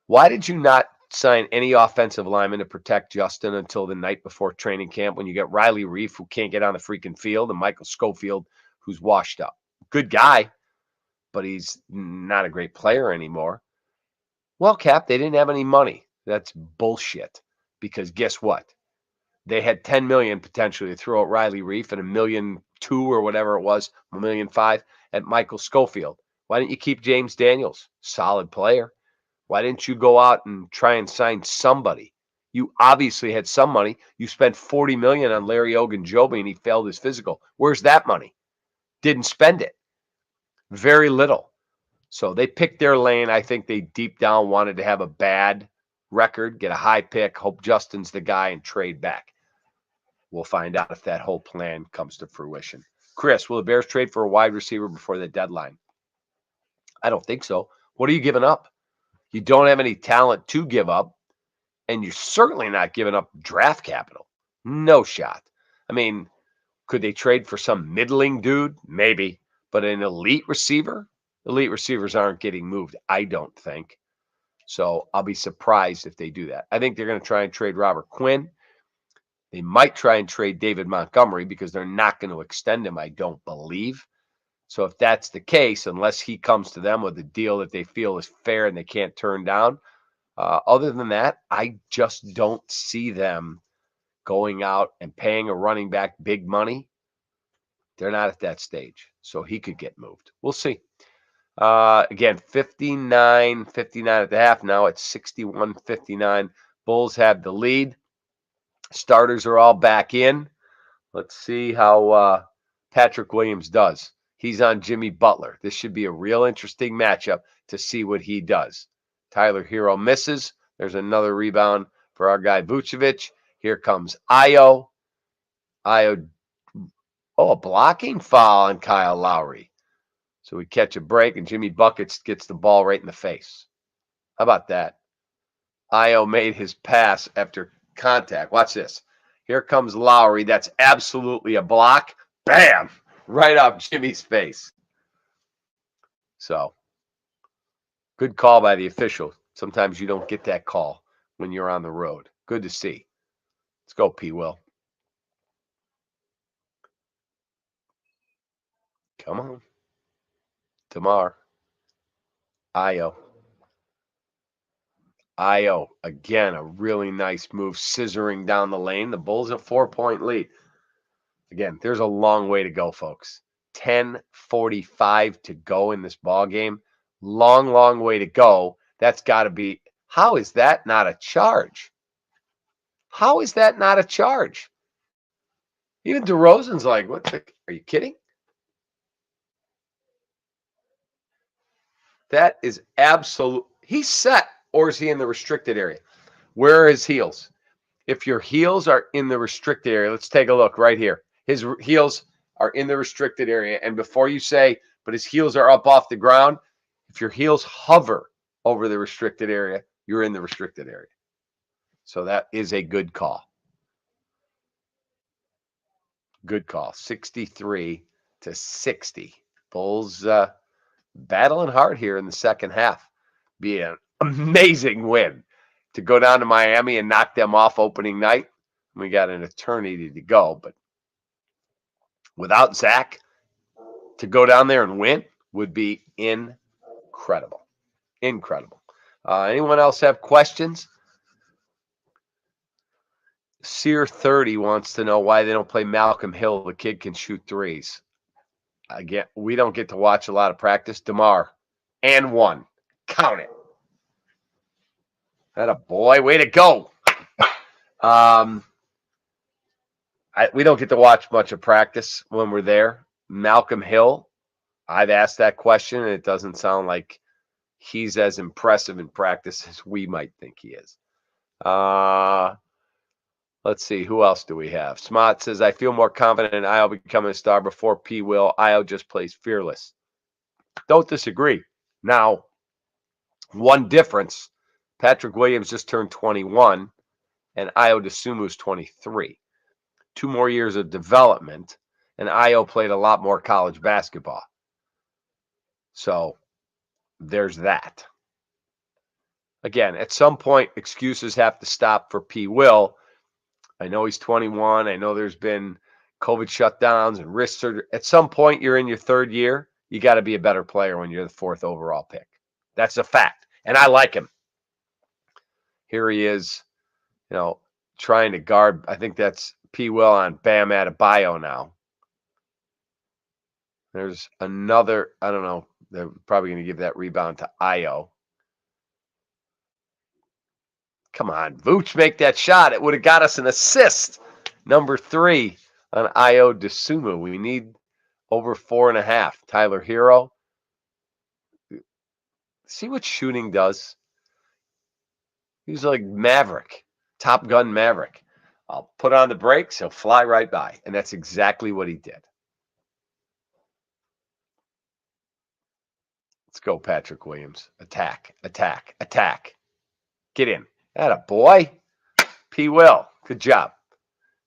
Why did you not sign any offensive lineman to protect Justin until the night before training camp when you get Riley Reef, who can't get on the freaking field, and Michael Schofield, who's washed up? Good guy, but he's not a great player anymore. Well, Cap, they didn't have any money. That's bullshit, because guess what? They had $10 million potentially to throw at Riley Reef and $1.2 million or whatever it was, $1.5 million at Michael Schofield. Why didn't you keep James Daniels? Solid player. Why didn't you go out and try and sign somebody? You obviously had some money. You spent $40 million on Larry Ogunjobi and he failed his physical. Where's that money? Didn't spend it. Very little. So they picked their lane. I think they deep down wanted to have a bad record, get a high pick, hope Justin's the guy, and trade back. We'll find out if that whole plan comes to fruition. Chris, will the Bears trade for a wide receiver before the deadline? I don't think so. What are you giving up? You don't have any talent to give up, and you're certainly not giving up draft capital. No shot. I mean, could they trade for some middling dude? Maybe. But an elite receiver? Elite receivers aren't getting moved, I don't think. So I'll be surprised if they do that. I think they're going to try and trade Robert Quinn. They might try and trade David Montgomery because they're not going to extend him, I don't believe. So if that's the case, unless he comes to them with a deal that they feel is fair and they can't turn down, other than that, I just don't see them going out and paying a running back big money. They're not at that stage. So he could get moved. We'll see. Again, 59-59 at the half. Now it's 61-59. Bulls have the lead. Starters are all back in. Let's see how Patrick Williams does. He's on Jimmy Butler. This should be a real interesting matchup to see what he does. Tyler Hero misses. There's another rebound for our guy Vucevic. Here comes Ayo. Ayo, a blocking foul on Kyle Lowry. So we catch a break, and Jimmy Buckets gets the ball right in the face. How about that? Ayo made his pass after contact. Watch this. Here comes Lowry. That's absolutely a block. Bam! Right off Jimmy's face. So, good call by the official. Sometimes you don't get that call when you're on the road. Good to see. Let's go, P. Will. Come on. Tamar. Ayo. Ayo. Again, a really nice move, scissoring down the lane. The Bulls a 4-point lead. Again, there's a long way to go, folks. 10:45 to go in this ball game. Long, long way to go. That's got to be. How is that not a charge? How is that not a charge? Even DeRozan's like, what the, are you kidding? That is absolute. He's set, or is he in the restricted area? Where are his heels? If your heels are in the restricted area, let's take a look right here. His heels are in the restricted area. And before you say, but his heels are up off the ground, if your heels hover over the restricted area, you're in the restricted area. So that is a good call. Good call. 63-60. Bulls battling hard here in the second half. Be an amazing win to go down to Miami and knock them off opening night. We got an eternity to go, but without Zach, to go down there and win would be incredible. Incredible. Anyone else have questions? Sear30 wants to know why they don't play Malcolm Hill. The kid can shoot threes. Again, we don't get to watch a lot of practice. DeMar, and one. Count it. That a boy. Way to go. We don't get to watch much of practice when we're there. Malcolm Hill, I've asked that question, and it doesn't sound like he's as impressive in practice as we might think he is. Let's see. Who else do we have? Smart says, I feel more confident in Ayo becoming a star before P. Will. Ayo just plays fearless. Don't disagree. Now, one difference. Patrick Williams just turned 21, and Ayo Dosunmu is 23. 2 more years of development, and Ayo played a lot more college basketball. So there's that. Again, at some point, excuses have to stop for P. Will. I know he's 21. I know there's been COVID shutdowns and wrist surgery. At some point, you're in your 3rd year. You got to be a better player when you're the 4th overall pick. That's a fact. And I like him. Here he is, trying to guard. I think that's P. Will on Bam Adebayo now. There's another, I don't know. They're probably going to give that rebound to Ayo. Come on, Vooch, make that shot. It would have got us an assist. Number 3 on Ayo Dosunmu. We need over 4.5. Tyler Hero. See what shooting does? He's like Maverick, Top Gun Maverick. I'll put on the brakes, he'll fly right by. And that's exactly what he did. Let's go, Patrick Williams. Attack, attack, attack. Get in. Atta boy. P. Will. Good job.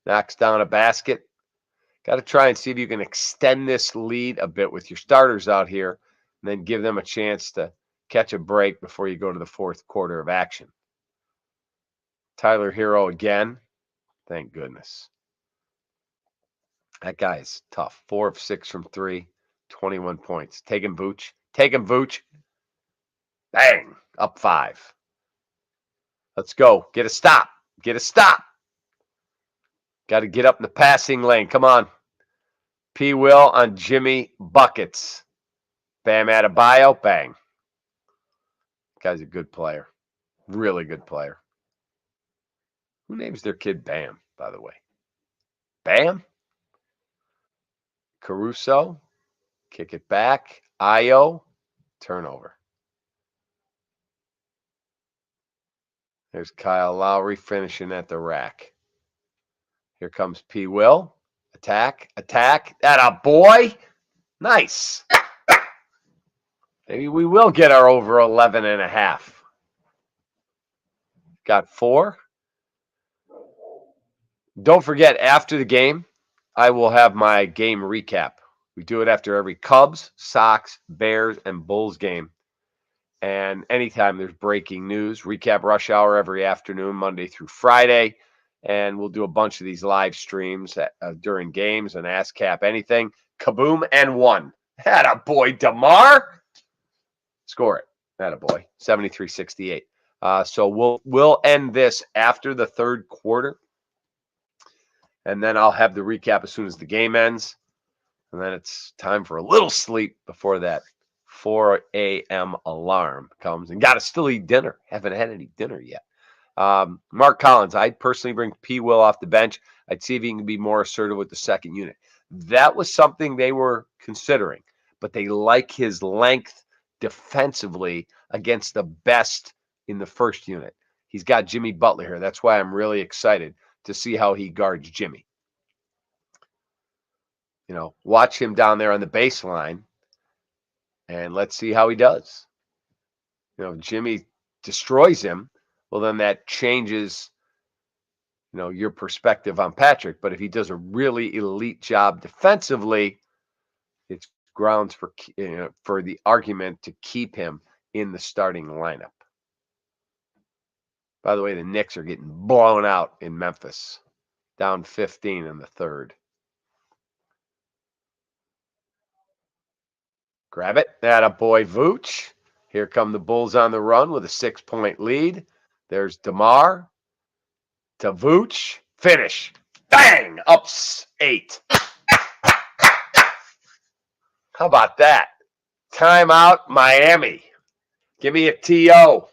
Knocks down a basket. Got to try and see if you can extend this lead a bit with your starters out here and then give them a chance to catch a break before you go to the 4th quarter of action. Tyler Hero again. Thank goodness. That guy is tough. 4 of 6 from 3, 21 points. Take him, Vooch. Take him, Vooch. Bang. Up 5. Let's go. Get a stop. Get a stop. Got to get up in the passing lane. Come on. P. Will on Jimmy Buckets. Bam Adebayo. Bang. Guy's a good player. Really good player. Who names their kid Bam, by the way? Bam? Caruso? Kick it back. Ayo. Turnover. There's Kyle Lowry finishing at the rack. Here comes P. Will. Attack. That boy. Nice. Maybe we will get our over 11.5. Got 4. Don't forget, after the game, I will have my game recap. We do it after every Cubs, Sox, Bears, and Bulls game. And anytime there's breaking news, recap rush hour every afternoon, Monday through Friday. And we'll do a bunch of these live streams during games and Ask Cap anything. Kaboom and 1. Atta boy, DeMar. Score it. Atta boy. 73-68. So we'll end this after the third quarter. And then I'll have the recap as soon as the game ends. And then it's time for a little sleep before that 4 a.m. alarm comes. And got to still eat dinner. Haven't had any dinner yet. Mark Collins, I'd personally bring P. Will off the bench. I'd see if he can be more assertive with the second unit. That was something they were considering. But they like his length defensively against the best in the first unit. He's got Jimmy Butler here. That's why I'm really excited to see how he guards Jimmy. You know, watch him down there on the baseline, and let's see how he does. You know, if Jimmy destroys him, well, then that changes, you know, your perspective on Patrick. But if he does a really elite job defensively, it's grounds for the argument to keep him in the starting lineup. By the way, the Knicks are getting blown out in Memphis, down 15 in the third. Grab it. Atta boy, Vooch. Here come the Bulls on the run with a 6-point lead. There's DeMar to Vooch. Finish. Bang! Up 8. How about that? Timeout, Miami. Give me a TO.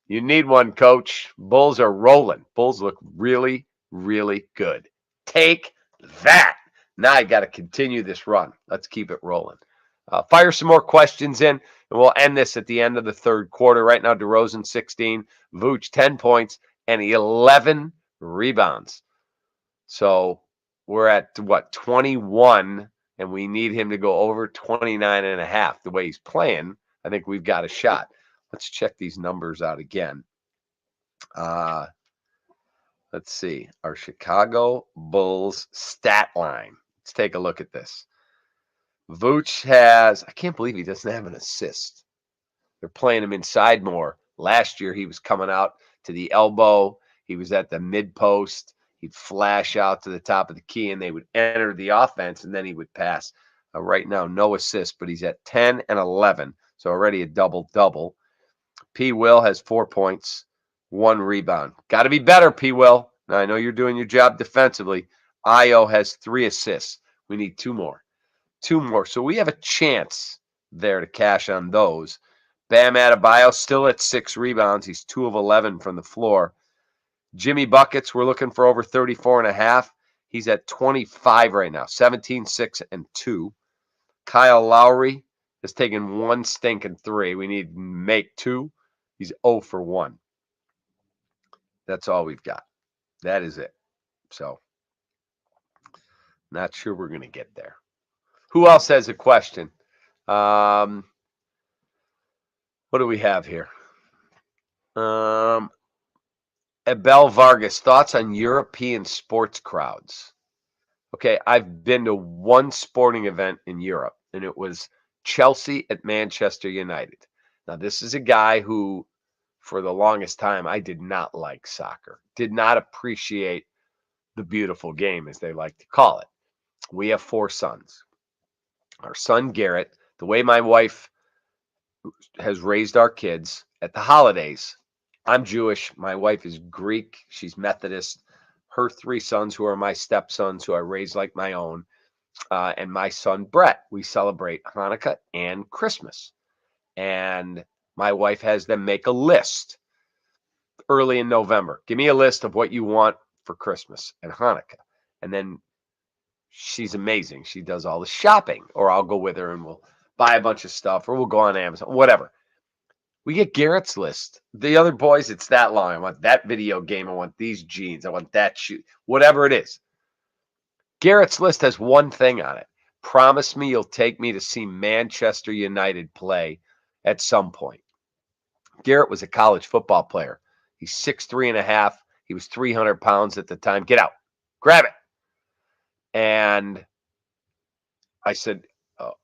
You need one, coach. Bulls are rolling. Bulls look really, really good. Take that. Now I got to continue this run. Let's keep it rolling. Fire some more questions in, and we'll end this at the end of the third quarter. Right now, DeRozan 16, Vooch 10 points, and 11 rebounds. So we're at, 21, and we need him to go over 29.5. The way he's playing, I think we've got a shot. Let's check these numbers out again. Let's see. Our Chicago Bulls stat line. Let's take a look at this. Vooch has, I can't believe he doesn't have an assist. They're playing him inside more. Last year, he was coming out to the elbow. He was at the mid post. He'd flash out to the top of the key, and they would enter the offense, and then he would pass. Right now, no assist, but he's at 10 and 11, so already a double-double. P. Will has 4 points, 1 rebound. Got to be better, P. Will. Now, I know you're doing your job defensively. Ayo has 3 assists. We need 2 more. 2 more. So we have a chance there to cash on those. Bam Adebayo still at 6 rebounds. He's 2 of 11 from the floor. Jimmy Buckets, we're looking for over 34.5. He's at 25 right now. 17, 6, and 2. Kyle Lowry has taken 1 stinking 3. We need to make 2. He's 0 for 1. That's all we've got. That is it. So, not sure we're going to get there. Who else has a question? What do we have here? Abel Vargas, thoughts on European sports crowds? Okay, I've been to one sporting event in Europe, and it was Chelsea at Manchester United. Now, this is a guy who, for the longest time, I did not like soccer, did not appreciate the beautiful game, as they like to call it. We have 4 sons. Our son, Garrett, the way my wife has raised our kids at the holidays, I'm Jewish. My wife is Greek. She's Methodist. Her 3 sons, who are my stepsons, who I raised like my own, and my son, Brett, we celebrate Hanukkah and Christmas. And my wife has them make a list early in November. Give me a list of what you want for Christmas and Hanukkah. And then She's amazing. She does all the shopping, or I'll go with her and we'll buy a bunch of stuff, or we'll go on Amazon, whatever. We get Garrett's list. The other boys, it's that long. I want that video game. I want these jeans. I want that shoe, whatever it is. Garrett's list has one thing on it. Promise me you'll take me to see Manchester United play at some point. Garrett was a college football player. He's 6'3.5". He was 300 pounds at the time. Get out. Grab it. And I said,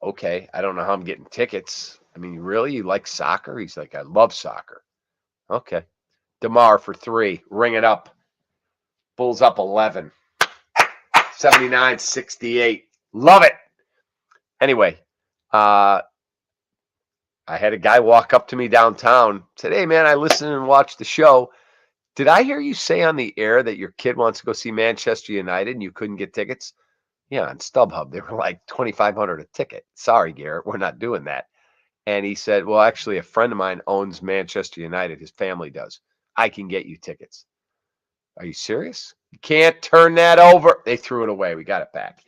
okay, I don't know how I'm getting tickets. I mean, really? You like soccer? He's like, I love soccer. Okay. DeMar for 3. Ring it up. Bulls up 11. 79-68. Love it. Anyway, I had a guy walk up to me downtown, said, hey, man, I listened and watched the show. Did I hear you say on the air that your kid wants to go see Manchester United and you couldn't get tickets? Yeah, on StubHub, they were like $2,500 a ticket. Sorry, Garrett, we're not doing that. And he said, well, actually, a friend of mine owns Manchester United. His family does. I can get you tickets. Are you serious? You can't turn that over. They threw it away. We got it back.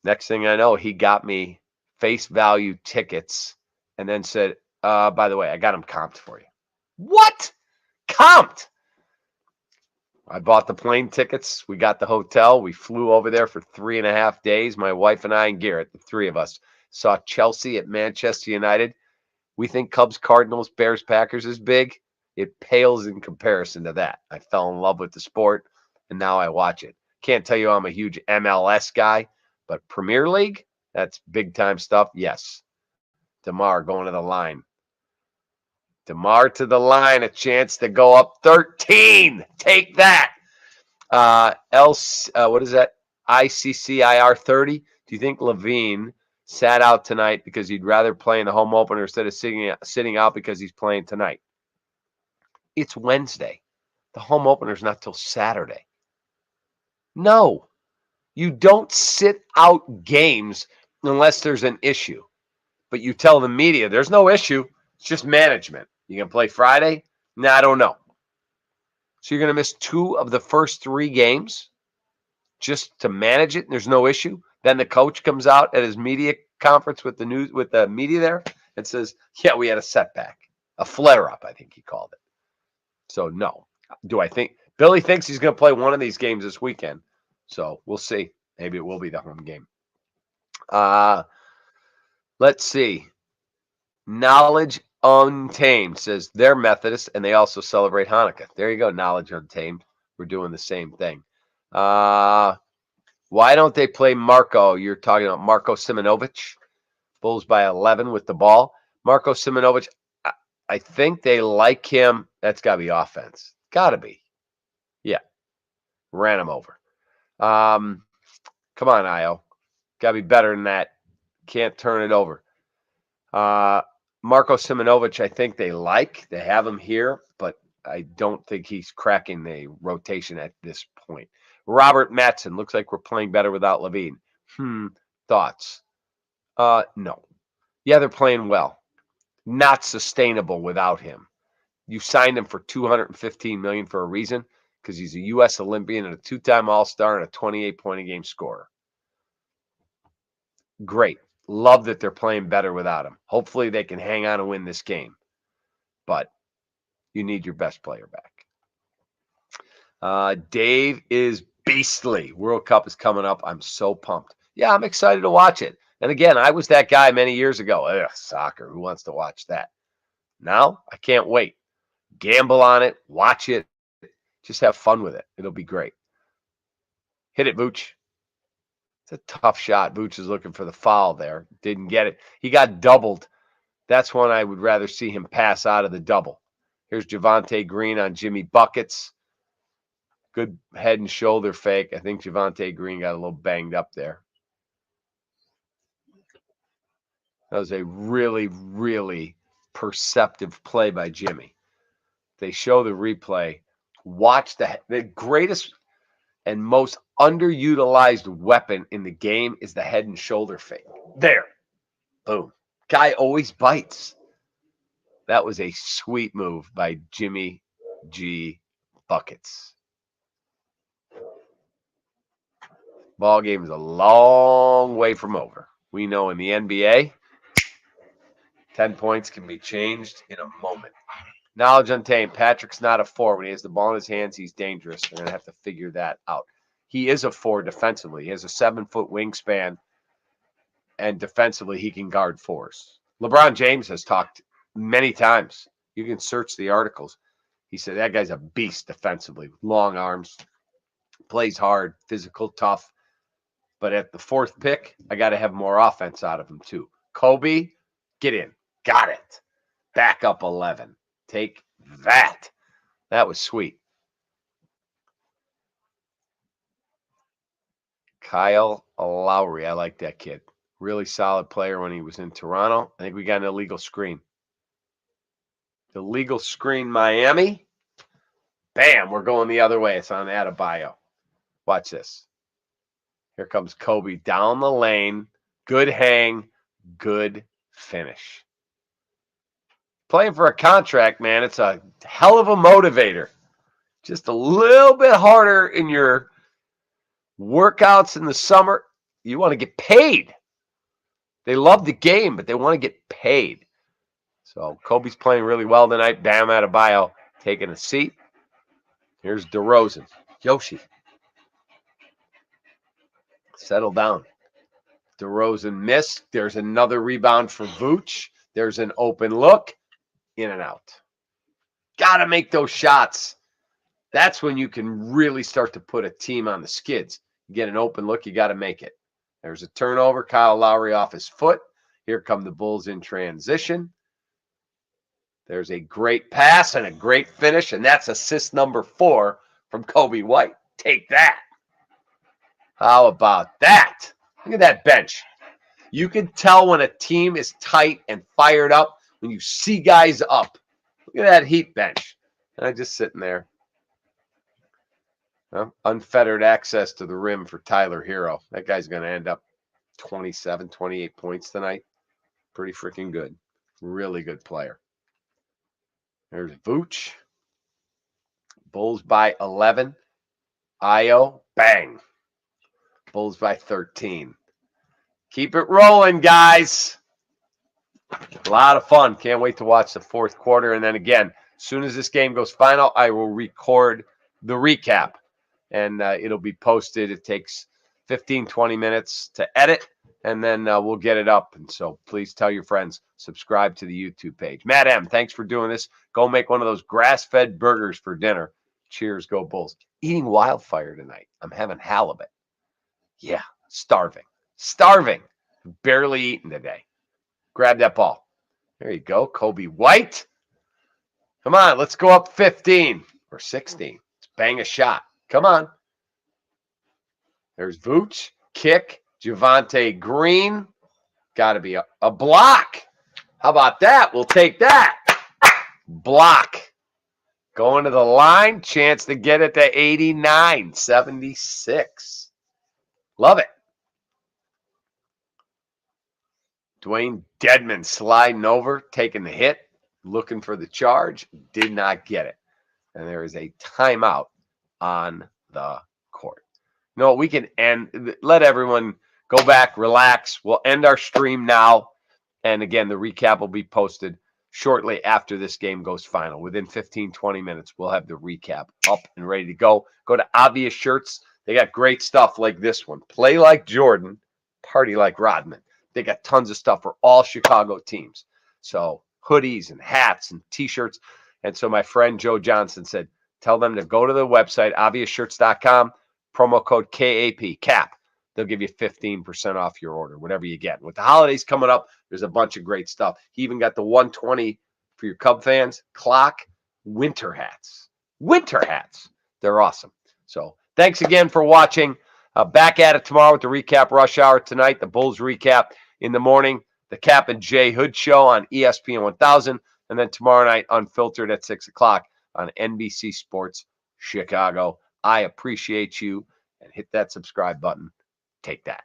Next thing I know, he got me face value tickets and then said, by the way, I got them comped for you. What? Comped? I bought the plane tickets. We got the hotel. We flew over there for 3.5 days. My wife and I and Garrett, the three of us, saw Chelsea at Manchester United. We think Cubs, Cardinals, Bears, Packers is big. It pales in comparison to that. I fell in love with the sport, and now I watch it. Can't tell you I'm a huge MLS guy, but Premier League, that's big-time stuff. Yes. DeMar going to the line. DeMar to the line, a chance to go up 13. Take that. What is that? ICCIR 30. Do you think LaVine sat out tonight because he'd rather play in the home opener instead of sitting out because he's playing tonight? It's Wednesday. The home opener is not till Saturday. No, you don't sit out games unless there's an issue. But you tell the media there's no issue. It's just management. You can play Friday? No, I don't know. So you're going to miss 2 of the first 3 games just to manage it, and there's no issue. Then the coach comes out at his media conference with the media there and says, yeah, we had a setback, a flare-up, I think he called it. So no. Do I think Billy thinks he's going to play one of these games this weekend? So we'll see. Maybe it will be the home game. Let's see. Knowledge Untamed says they're Methodist and they also celebrate Hanukkah. There you go, Knowledge Untamed. We're doing the same thing. Why don't they play Marco? You're talking about Marco Simonovic. Bulls by 11 with the ball. Marco Simonovic, I think they like him. That's got to be offense. Got to be. Yeah. Ran him over. Come on, Ayo. Got to be better than that. Can't turn it over. Marco Simonovic, I think they like. They have him here, but I don't think he's cracking the rotation at this point. Robert Matson, looks like we're playing better without LaVine. Thoughts? No. Yeah, they're playing well. Not sustainable without him. You signed him for $215 million for a reason, because he's a U.S. Olympian and a 2-time All-Star and a 28-point-a-game scorer. Great. Love that they're playing better without him. Hopefully they can hang on and win this game. But you need your best player back. Dave is beastly. World Cup is coming up. I'm so pumped. Yeah, I'm excited to watch it. And again, I was that guy many years ago. Ugh, soccer. Who wants to watch that? Now, I can't wait. Gamble on it. Watch it. Just have fun with it. It'll be great. Hit it, Vooch. It's a tough shot. Vooch is looking for the foul there. Didn't get it. He got doubled. That's one I would rather see him pass out of the double. Here's Javonte Green on Jimmy Buckets. Good head and shoulder fake. I think Javonte Green got a little banged up there. That was a really, really perceptive play by Jimmy. They show the replay. Watch the greatest and most underutilized weapon in the game is the head and shoulder fake. There. Boom. Guy always bites. That was a sweet move by Jimmy G. Buckets. Ball game is a long way from over. We know in the NBA, 10 points can be changed in a moment. Knowledge untamed. Patrick's not a 4. When he has the ball in his hands, he's dangerous. They're going to have to figure that out. He is a 4 defensively. He has a 7-foot wingspan, and defensively, he can guard 4s. LeBron James has talked many times. You can search the articles. He said that guy's a beast defensively, with long arms, plays hard, physical, tough. But at the 4th pick, I got to have more offense out of him too. Coby, get in. Got it. Back up 11. Take that. That was sweet. Kyle Lowry. I like that kid. Really solid player when he was in Toronto. I think we got an illegal screen. Illegal screen, Miami. Bam, we're going the other way. It's on Adebayo. Watch this. Here comes Coby down the lane. Good hang. Good finish. Playing for a contract, man, it's a hell of a motivator. Just a little bit harder in your workouts in the summer. You want to get paid. They love the game, but they want to get paid. So Coby's playing really well tonight. Bam Adebayo taking a seat. Here's DeRozan. Yoshi. Settle down. DeRozan missed. There's another rebound for Vooch. There's an open look. In and out. Got to make those shots. That's when you can really start to put a team on the skids. You get an open look, you got to make it. There's a turnover. Kyle Lowry off his foot. Here come the Bulls in transition. There's a great pass and a great finish, and that's assist number 4 from Coby White. Take that. How about that? Look at that bench. You can tell when a team is tight and fired up when you see guys up. Look at that Heat bench. And I'm just sitting there. Well, unfettered access to the rim for Tyler Hero. That guy's going to end up 27, 28 points tonight. Pretty freaking good. Really good player. There's Vooch. Bulls by 11. Ayo, bang. Bulls by 13. Keep it rolling, guys. A lot of fun. Can't wait to watch the 4th quarter. And then again, as soon as this game goes final, I will record the recap. And it'll be posted. It takes 15, 20 minutes to edit. And then we'll get it up. And so please tell your friends, subscribe to the YouTube page. Matt M., thanks for doing this. Go make one of those grass-fed burgers for dinner. Cheers, go Bulls. Eating wildfire tonight. I'm having halibut. Yeah, starving. Starving. Barely eaten today. Grab that ball. There you go, Coby White. Come on, let's go up 15 or 16. Let's bang a shot. Come on. There's Vooch. Kick. Javonte Green. Got to be a block. How about that? We'll take that. Block. Going to the line. Chance to get it to 89. 76. Love it. Dwayne Dedman sliding over, taking the hit, looking for the charge, did not get it. And there is a timeout on the court. No, we can end, let everyone go back, relax. We'll end our stream now. And again, the recap will be posted shortly after this game goes final. Within 15, 20 minutes, we'll have the recap up and ready to go. Go to Obvious Shirts. They got great stuff like this one. Play like Jordan, party like Rodman. They got tons of stuff for all Chicago teams. So hoodies and hats and T-shirts. And so my friend Joe Johnson said, tell them to go to the website, obviousshirts.com, promo code KAP, CAP. They'll give you 15% off your order, whatever you get. With the holidays coming up, there's a bunch of great stuff. He even got the 120 for your Cub fans, clock, winter hats. Winter hats. They're awesome. So thanks again for watching. Back at it tomorrow with the recap rush hour tonight, the Bulls recap in the morning, the Cap and Jay Hood show on ESPN 1000, and then tomorrow night unfiltered at 6 o'clock on NBC Sports Chicago. I appreciate you, and hit that subscribe button. Take that.